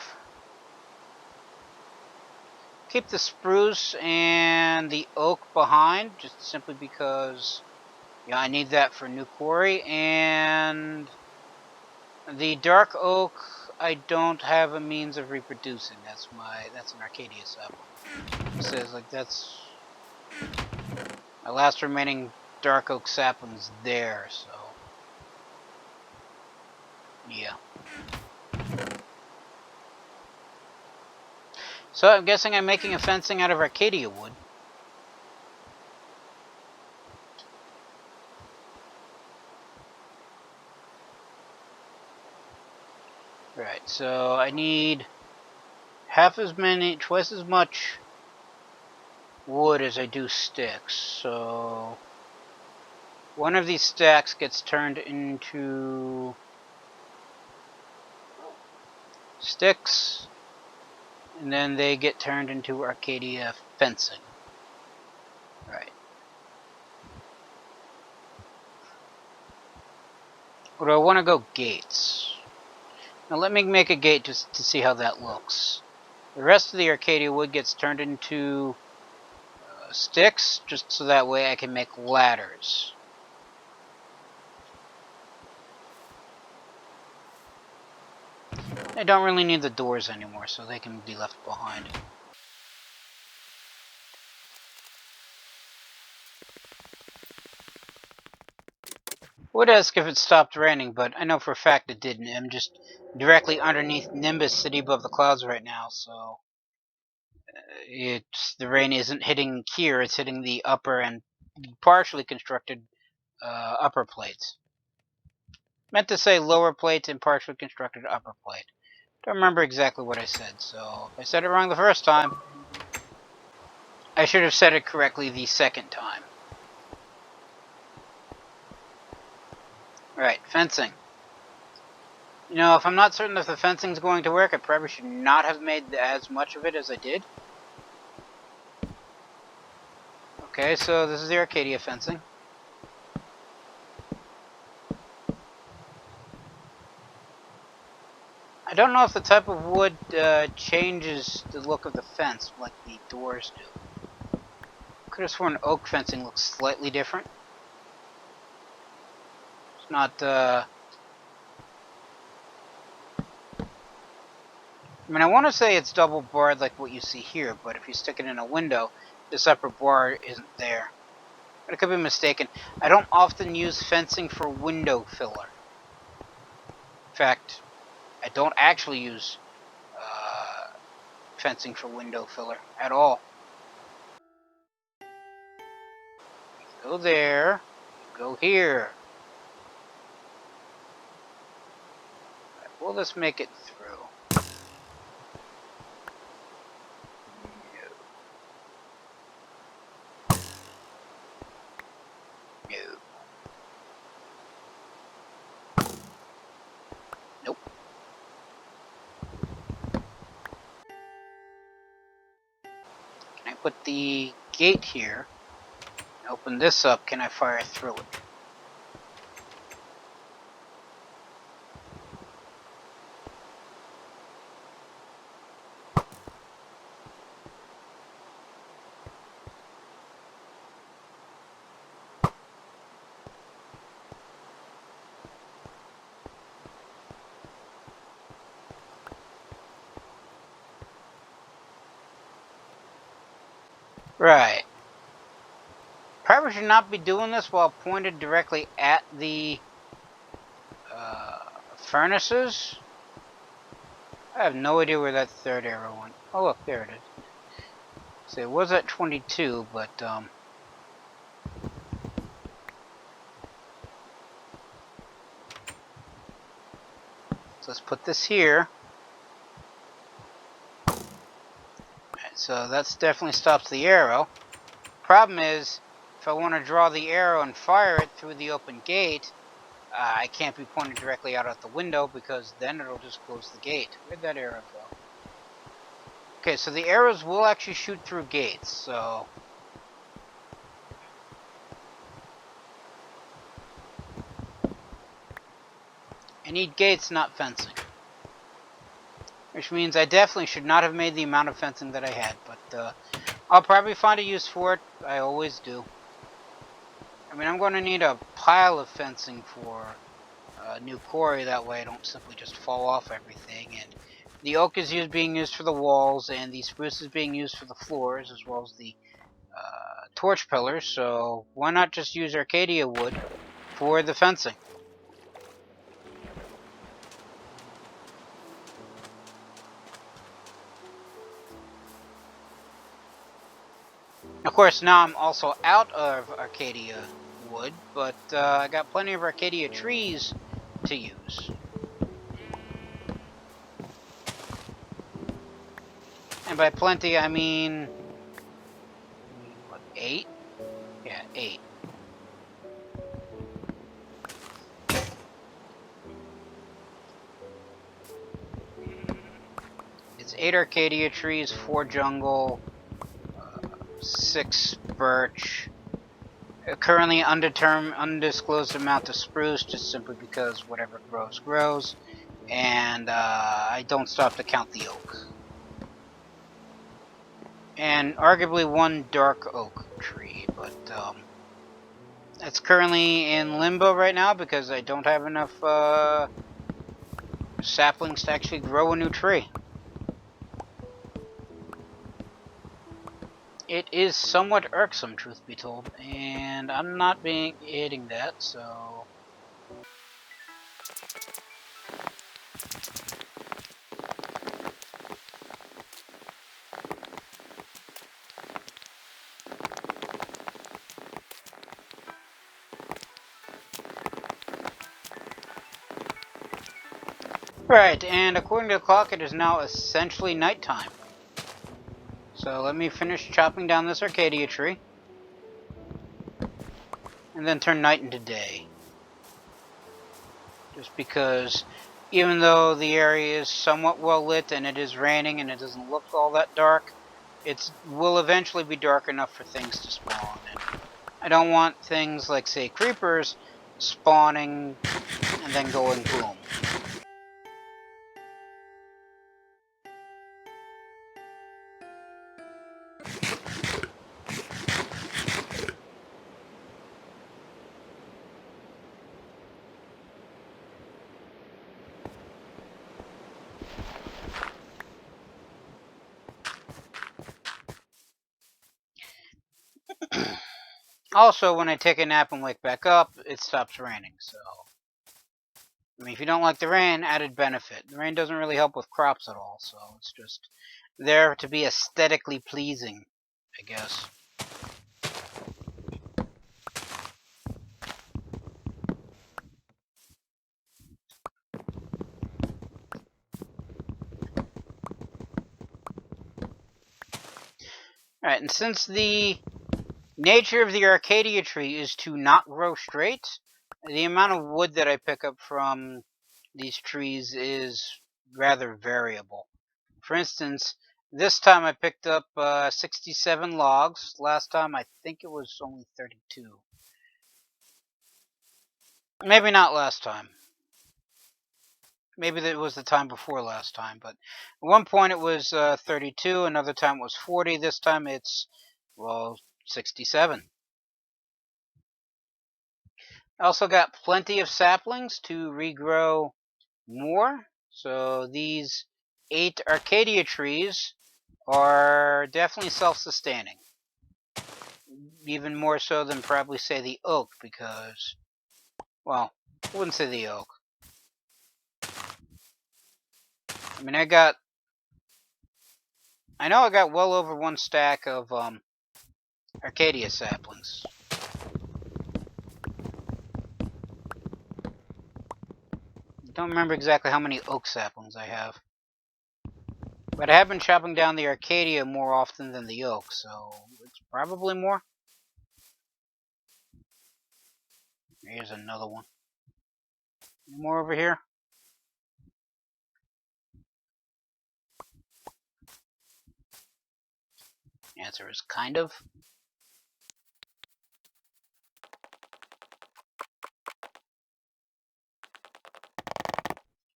Keep the spruce and the oak behind, just simply because I need that for new quarry. And the dark oak, I don't have a means of reproducing. That's an Arcadia sapling. It says like that's my last remaining dark oak sapling's there, so yeah. So I'm guessing I'm making a fencing out of Arcadia wood. Right, so I need twice as much wood as I do sticks. So one of these stacks gets turned into sticks, and then they get turned into Arcadia fencing. Right. Or do I want to go gates? Now let me make a gate just to see how that looks. The rest of the Arcadia wood gets turned into sticks, just so that way I can make ladders. I don't really need the doors anymore, so they can be left behind. Would ask if it stopped raining, but I know for a fact it didn't. I'm just directly underneath Nimbus, city above the clouds right now, so the rain isn't hitting here. It's hitting the upper and partially constructed upper plates. Meant to say lower plates and partially constructed upper plate. Don't remember exactly what I said, so if I said it wrong the first time, I should have said it correctly the second time. Right, fencing. You know, if I'm not certain if the fencing's going to work, I probably should not have made as much of it as I did. Okay, so this is the Arcadia fencing. I don't know if the type of wood changes the look of the fence like the doors do. Could have sworn oak fencing looks slightly different. It's not, I mean, I want to say it's double barred like what you see here, but if you stick it in a window, this upper bar isn't there. But I could be mistaken. I don't often use fencing for window filler. In fact, I don't actually use fencing for window filler at all. Go there, go here. Right, we'll just make it through. No. Nope. Can I put the gate here? Open this up. Can I fire through it? Right. Probably should not be doing this while pointed directly at the furnaces. I have no idea where that third arrow went. Oh look, there it is. So it was at 22, but so let's put this here. Right, so that's definitely stops the arrow. Problem is, if I want to draw the arrow and fire it through the open gate, I can't be pointed directly out at the window because then it'll just close the gate. Where'd that arrow go? Okay, so the arrows will actually shoot through gates, so I need gates, not fencing. Which means I definitely should not have made the amount of fencing that I had, but I'll probably find a use for it. I always do. I mean, I'm going to need a pile of fencing for new quarry, that way I don't simply just fall off everything. And the oak is being used for the walls, and the spruce is being used for the floors, as well as the torch pillars, so why not just use Arcadia wood for the fencing? Of course, now I'm also out of Arcadia wood, but I got plenty of Arcadia trees to use. And by plenty, I mean, what, 8? Yeah, 8. It's 8 Arcadia trees, 4 jungle, 6 birch. Currently undisclosed amount of spruce, just simply because whatever grows, grows. And I don't stop to count the oak. And arguably 1 dark oak tree, but it's currently in limbo right now because I don't have enough saplings to actually grow a new tree. It is somewhat irksome, truth be told, and I'm not hitting that, so... Right, and according to the clock, it is now essentially nighttime. So let me finish chopping down this Arcadia tree, and then turn night into day. Just because, even though the area is somewhat well lit and it is raining and it doesn't look all that dark, it will eventually be dark enough for things to spawn. And I don't want things like, say, creepers spawning and then going boom. Also, when I take a nap and wake back up, it stops raining, so... I mean, if you don't like the rain, added benefit. The rain doesn't really help with crops at all, so it's just there to be aesthetically pleasing, I guess. Alright, and since the nature of the Arcadia tree is to not grow straight, the amount of wood that I pick up from these trees is rather variable. For instance, this time I picked up 67 logs. Last time I think it was only 32. Maybe not last time. Maybe it was the time before last time, but at one point it was 32, another time it was 40, this time it's, well, 67. I also got plenty of saplings to regrow more, so these 8 Arcadia trees are definitely self-sustaining. Even more so than probably, say, the oak, because, well, I wouldn't say the oak. I mean, I know I got well over 1 stack of Arcadia saplings. I don't remember exactly how many oak saplings I have. But I have been chopping down the Arcadia more often than the oak, so it's probably more. Here's another one. Any more over here? Answer is kind of.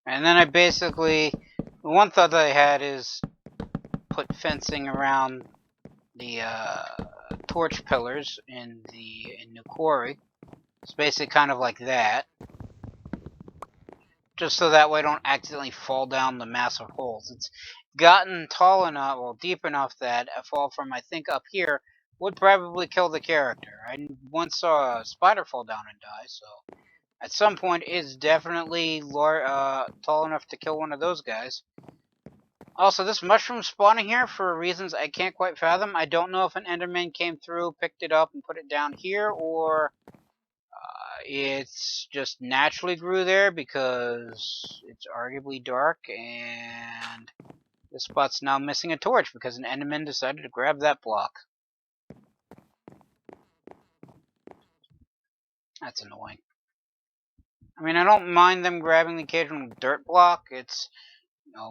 And then I basically, the one thought that I had is put fencing around the torch pillars in New Quarry. It's basically kind of like that. Just so that way I don't accidentally fall down the massive holes. It's gotten tall enough, well, deep enough that a fall from, I think, up here would probably kill the character. I once saw a spider fall down and die, so at some point it's definitely tall enough to kill one of those guys. Also, this mushroom spawning here for reasons I can't quite fathom. I don't know if an enderman came through, picked it up, and put it down here, or it's just naturally grew there because it's arguably dark, and this spot's now missing a torch because an enderman decided to grab that block. That's annoying. I mean, I don't mind them grabbing the occasional dirt block. It's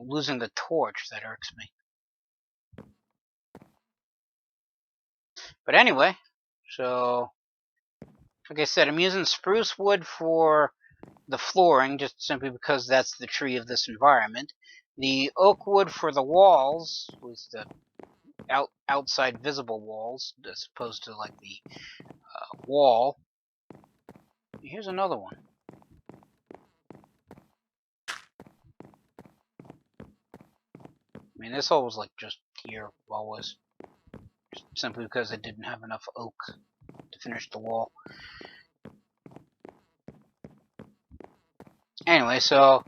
losing the torch that irks me. But anyway, so like I said, I'm using spruce wood for the flooring, just simply because that's the tree of this environment. The oak wood for the walls, at least the outside visible walls, as opposed to like the wall. Here's another one. I mean, this hole was like just here always, simply because I didn't have enough oak to finish the wall. Anyway, so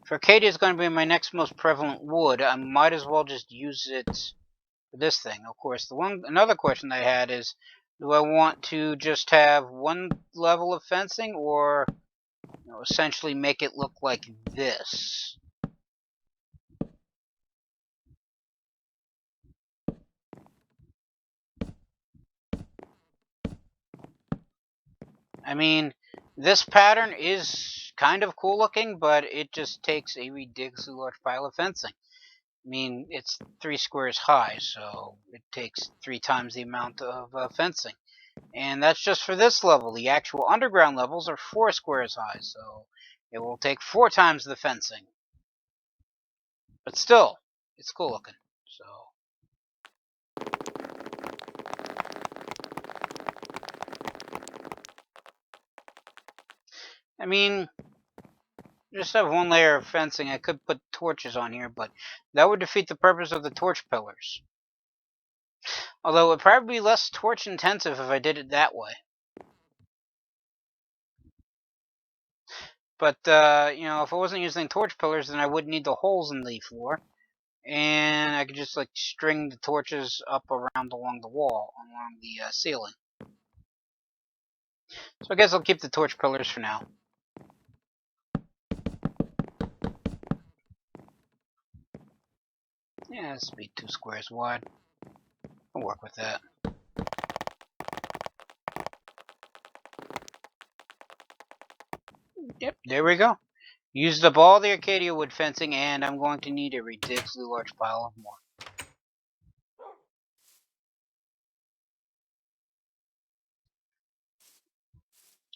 if Arcadia is going to be my next most prevalent wood, I might as well just use it for this thing. Of course, another question I had is, do I want to just have one level of fencing, or essentially make it look like this? I mean, this pattern is kind of cool looking, but it just takes a ridiculously large pile of fencing. I mean, it's 3 squares high, so it takes 3 times the amount of fencing. And that's just for this level. The actual underground levels are 4 squares high, so it will take 4 times the fencing. But still, it's cool looking. So I mean, just have one layer of fencing. I could put torches on here, but that would defeat the purpose of the torch pillars. Although it would probably be less torch intensive if I did it that way. But, if I wasn't using torch pillars, then I wouldn't need the holes in the floor. And I could just, like, string the torches up around along the wall, along the ceiling. So I guess I'll keep the torch pillars for now. Yeah, this will be 2 squares wide. I'll work with that. Yep, there we go. Used up all the Arcadia wood fencing, and I'm going to need a ridiculously large pile of more.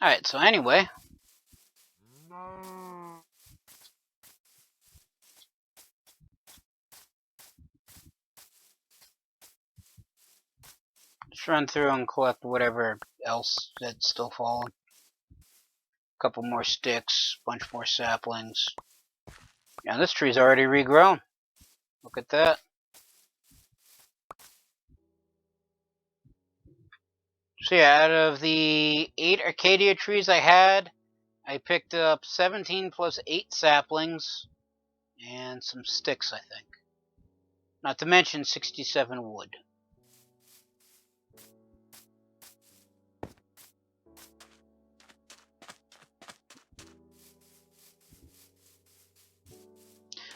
Alright, so anyway. Just run through and collect whatever else that's still falling. A couple more sticks, bunch more saplings. Yeah, this tree's already regrown. Look at that. So yeah, out of the 8 Arcadia trees I had, I picked up 17 plus 8 saplings and some sticks, I think. Not to mention 67 wood.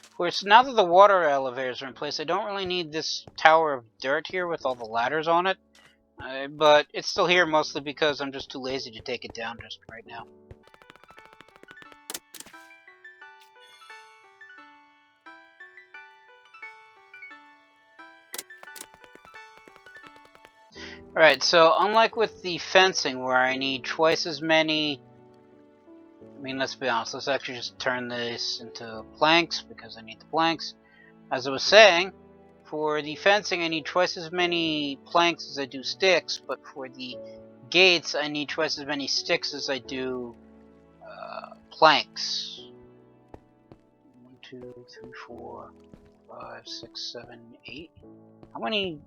Of course, now that the water elevators are in place, I don't really need this tower of dirt here with all the ladders on it. But it's still here mostly because I'm just too lazy to take it down just right now. Alright, so unlike with the fencing where I need twice as many... I mean, let's be honest, let's actually just turn this into planks because I need the planks. As I was saying, for the fencing I need twice as many planks as I do sticks, but for the gates I need twice as many sticks as I do planks. 1, 2, 3, 4, 5, 6, 7, 8. How many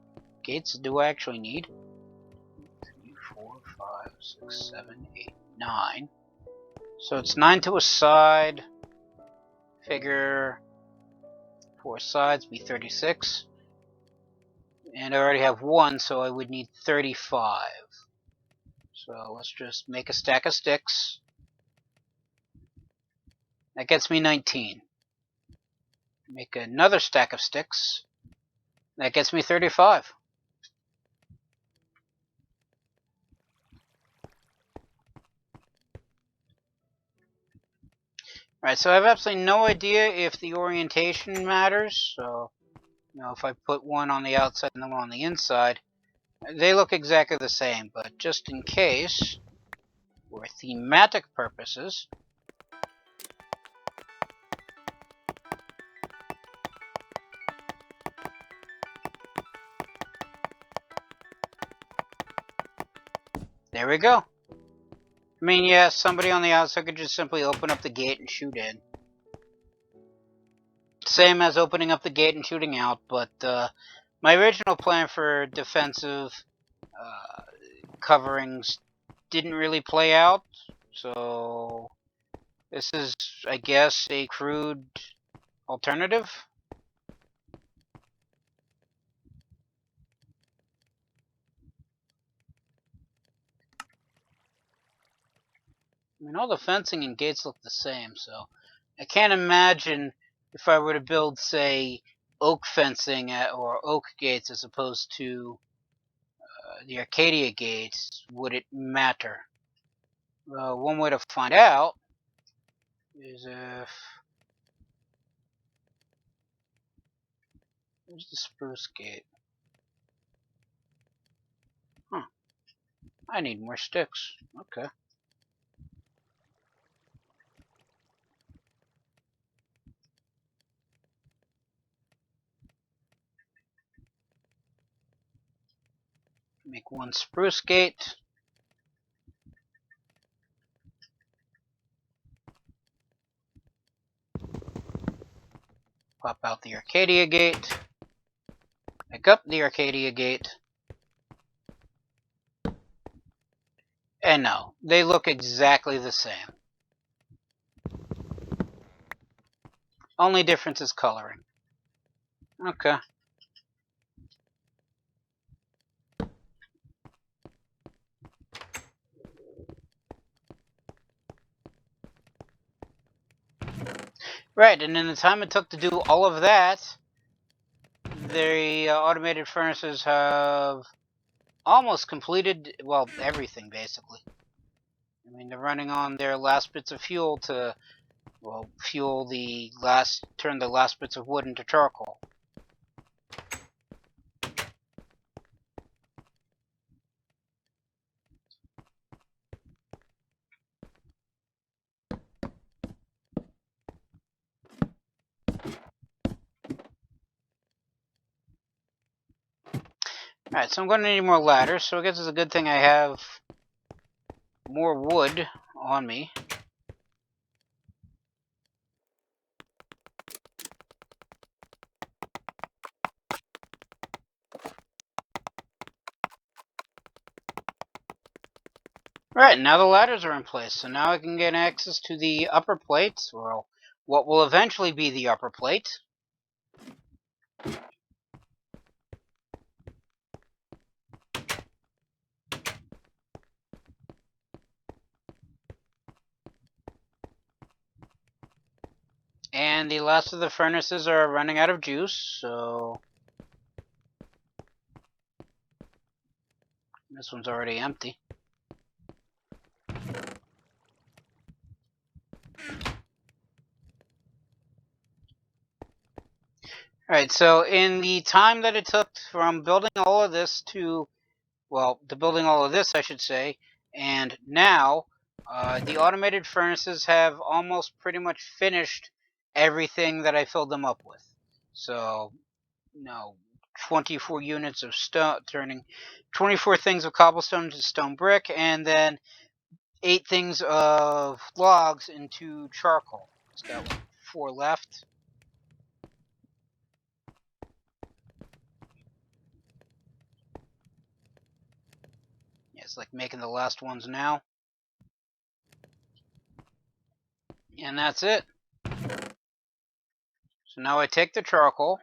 gates do I actually need? 3, 4, 5, 6, 7, 8, 9. So it's 9 to a side. Figure 4 sides be 36. And I already have 1, so I would need 35. So let's just make a stack of sticks. That gets me 19. Make another stack of sticks. That gets me 35. Alright, so I have absolutely no idea if the orientation matters. So, if I put one on the outside and then one on the inside, they look exactly the same. But just in case, for thematic purposes, there we go. I mean, yeah, somebody on the outside could just simply open up the gate and shoot in. Same as opening up the gate and shooting out, but my original plan for defensive coverings didn't really play out, so this is, I guess, a crude alternative. I mean, all the fencing and gates look the same, so I can't imagine if I were to build, say, oak fencing or oak gates as opposed to the Arcadia gates, would it matter? One way to find out is if... Where's the spruce gate? Huh. I need more sticks. Okay. Make one spruce gate. Pop out the Arcadia gate. Pick up the Arcadia gate. And no, they look exactly the same. Only difference is coloring. Okay. Right, and in the time it took to do all of that, the automated furnaces have almost completed, well, everything basically. I mean, they're running on their last bits of fuel to, well, turn the last bits of wood into charcoal. Alright, so I'm going to need more ladders, so I guess it's a good thing I have more wood on me. Right, now the ladders are in place, so now I can get access to the upper plate, or what will eventually be the upper plate. And the last of the furnaces are running out of juice, so this one's already empty. Alright, so in the time that it took from building all of this to building all of this, I should say, and now, the automated furnaces have almost pretty much finished everything that I filled them up with. So, 24 units of stone, turning 24 things of cobblestone into stone brick, and then 8 things of logs into charcoal. It's got 4 left. Yeah, it's like making the last ones now. And that's it. So now I take the charcoal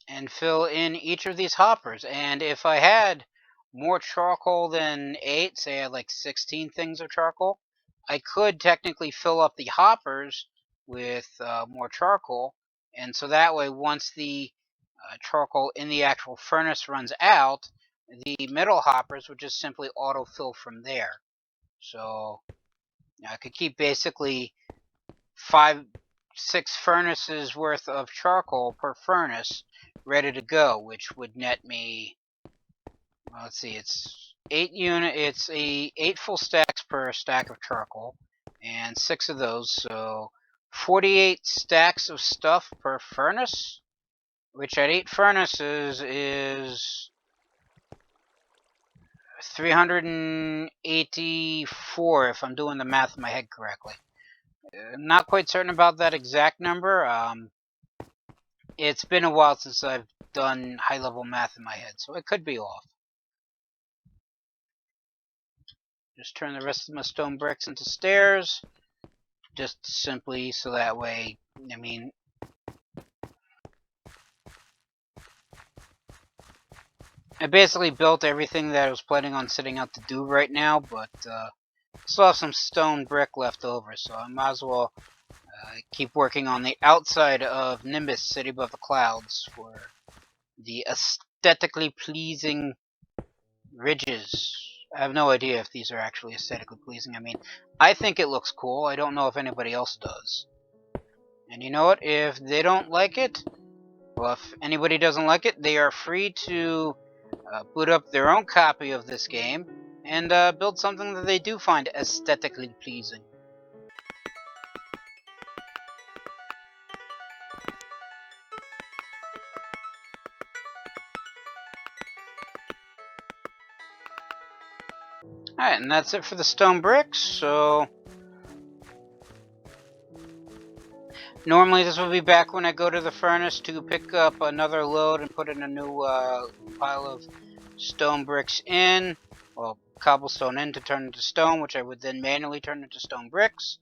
and fill in each of these hoppers. And if I had more charcoal than 8, say I had like 16 things of charcoal, I could technically fill up the hoppers with more charcoal. And so that way, once the charcoal in the actual furnace runs out, the middle hoppers would just simply autofill from there. So I could keep basically 5-6 furnaces worth of charcoal per furnace ready to go, which would net me, well, let's see, it's 8 full stacks per stack of charcoal, and 6 of those, so 48 stacks of stuff per furnace, which at 8 furnaces is 384 if I'm doing the math in my head correctly. I'm not quite certain about that exact number. It's been a while since I've done high-level math in my head, so it could be off. Just turn the rest of my stone bricks into stairs, just simply so that way, I mean, I basically built everything that I was planning on setting out to do right now, but still have some stone brick left over, so I might as well keep working on the outside of Nimbus, City Above the Clouds, for the aesthetically pleasing ridges. I have no idea if these are actually aesthetically pleasing. I mean, I think it looks cool. I don't know if anybody else does. And you know what? If they don't like it, well, if anybody doesn't like it, they are free to boot up their own copy of this game and build something that they do find aesthetically pleasing. Alright, and that's it for the stone bricks. So normally this will be back when I go to the furnace to pick up another load and put in a new pile of stone bricks in, well, cobblestone in to turn into stone, which I would then manually turn into stone bricks.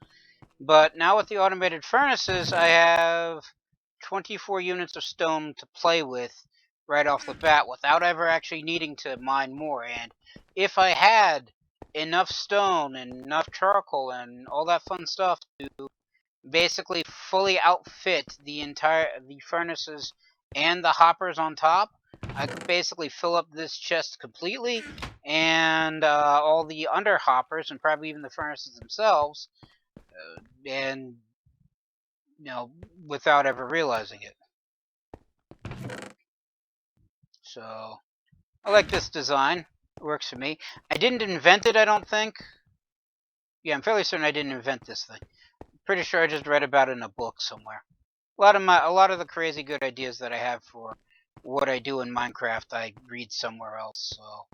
But now with the automated furnaces, I have 24 units of stone to play with right off the bat without ever actually needing to mine more. And if I had enough stone and enough charcoal and all that fun stuff to basically fully outfit the furnaces and the hoppers on top, I could basically fill up this chest completely, and all the under hoppers and probably even the furnaces themselves, and without ever realizing it. So I like this design. It works for me. I didn't invent it, I don't think. Yeah, I'm fairly certain I didn't invent this thing. Pretty sure I just read about it in a book somewhere. A lot of the crazy good ideas that I have for what I do in Minecraft, I read somewhere else. So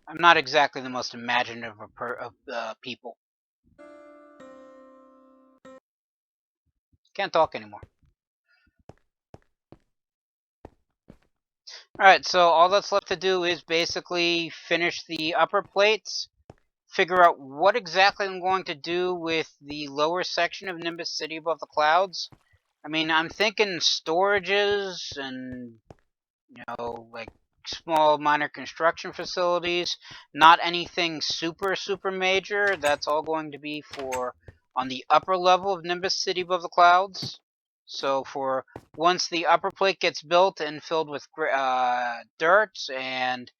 I'm not exactly the most imaginative of people. Can't talk anymore. Alright, so all that's left to do is basically finish the upper plates, figure out what exactly I'm going to do with the lower section of Nimbus City Above the Clouds. I mean, I'm thinking storages and, like small minor construction facilities, not anything super major. That's all going to be for on the upper level of Nimbus City Above the Clouds. So for once the upper plate gets built and filled with dirt, and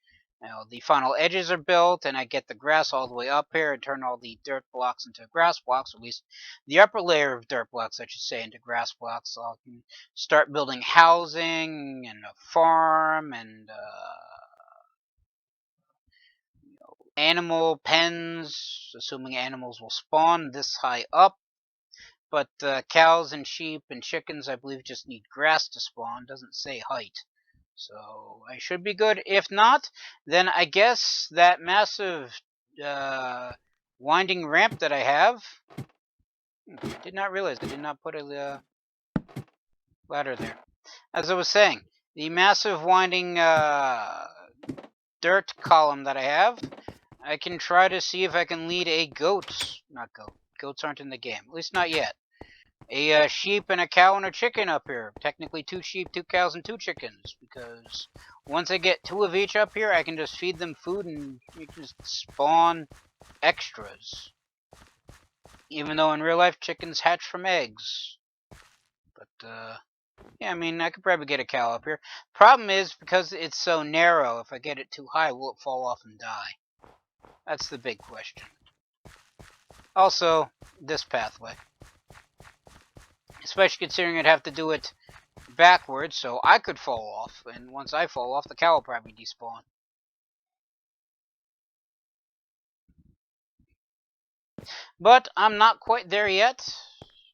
the final edges are built, and I get the grass all the way up here and turn all the dirt blocks into grass blocks, or at least the upper layer of dirt blocks, I should say, into grass blocks, so I can start building housing and a farm and animal pens, assuming animals will spawn this high up. But cows and sheep and chickens, I believe, just need grass to spawn. Doesn't say height. So I should be good. If not, then I guess that massive winding ramp that I have. I did not realize I did not put a ladder there. As I was saying, the massive winding dirt column that I have, I can try to see if I can lead a goat. Not goat. Goats aren't in the game. At least not yet. A sheep and a cow and a chicken up here. Technically 2 sheep, 2 cows, and 2 chickens. Because once I get 2 of each up here, I can just feed them food and you can just spawn extras. Even though in real life chickens hatch from eggs. But, yeah, I mean, I could probably get a cow up here. Problem is, because it's so narrow, if I get it too high, will it fall off and die? That's the big question. Also, this pathway. Especially considering I'd have to do it backwards, so I could fall off, and once I fall off, the cow will probably despawn. But I'm not quite there yet.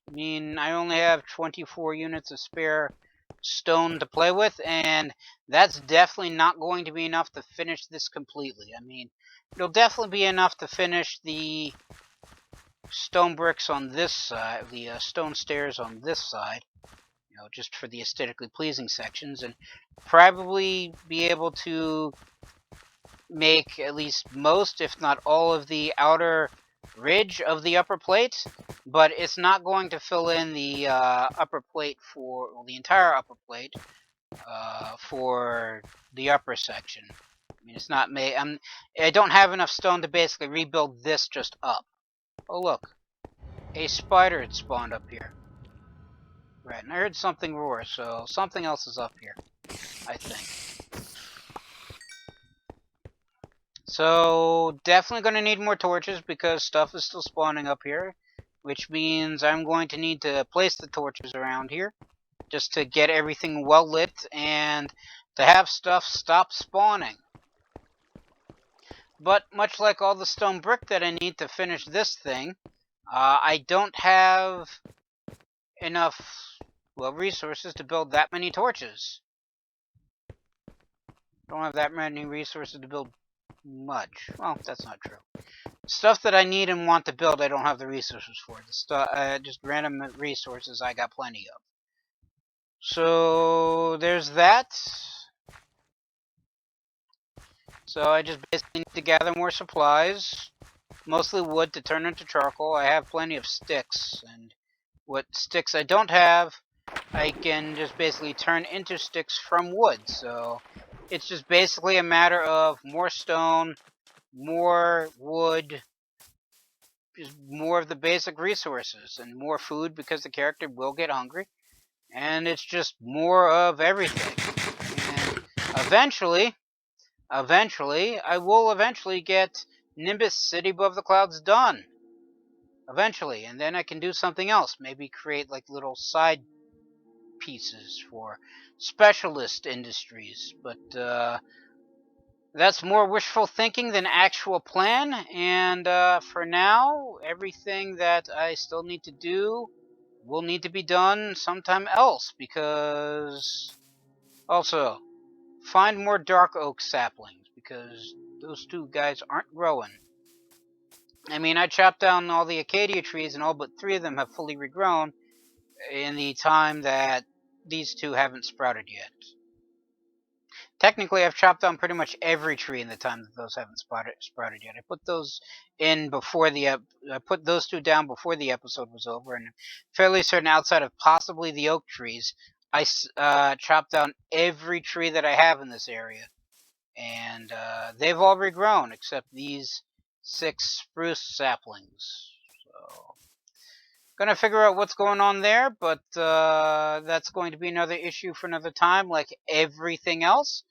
I mean, I only have 24 units of spare stone to play with, and that's definitely not going to be enough to finish this completely. I mean, it'll definitely be enough to finish the stone bricks on this side, the stone stairs on this side, just for the aesthetically pleasing sections, and probably be able to make at least most, if not all, of the outer ridge of the upper plate, but it's not going to fill in the upper plate for, well, the entire upper plate for the upper section. I mean, it's not made. I don't have enough stone to basically rebuild this just up. Oh look, a spider had spawned up here. Right, and I heard something roar, so something else is up here, I think. So definitely going to need more torches because stuff is still spawning up here, which means I'm going to need to place the torches around here just to get everything well lit and to have stuff stop spawning. But much like all the stone brick that I need to finish this thing, I don't have enough, well, resources to build that many torches. Don't have that many resources to build much. Well, that's not true. Stuff that I need and want to build, I don't have the resources for. The stuff, just random resources, I got plenty of. So there's that. So I just basically need to gather more supplies, mostly wood to turn into charcoal. I have plenty of sticks, and what sticks I don't have, I can just basically turn into sticks from wood. So it's just basically a matter of more stone, more wood, just more of the basic resources, and more food because the character will get hungry. And it's just more of everything. And eventually, I will eventually get Nimbus City Above the Clouds done. Eventually, and then I can do something else. Maybe create like little side pieces for specialist industries. But that's more wishful thinking than actual plan. And for now, everything that I still need to do will need to be done sometime else, because also find more dark oak saplings, because those two guys aren't growing. I mean, I chopped down all the acacia trees and all but 3 of them have fully regrown in the time that these two haven't sprouted yet. Technically, I've chopped down pretty much every tree in the time that those haven't sprouted yet. I put those in before the I put those two down before the episode was over, and I'm fairly certain outside of possibly the oak trees, I chopped down every tree that I have in this area, and they've all regrown except these 6 spruce saplings. So gonna figure out what's going on there, but that's going to be another issue for another time, like everything else.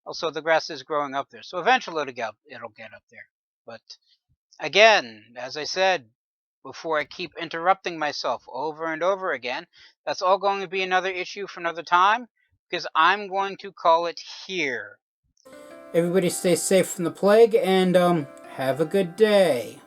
Also, the grass is growing up there, so eventually it'll get up there. But again, as I said before, I keep interrupting myself over and over again. That's all going to be another issue for another time, because I'm going to call it here. Everybody stay safe from the plague, and have a good day.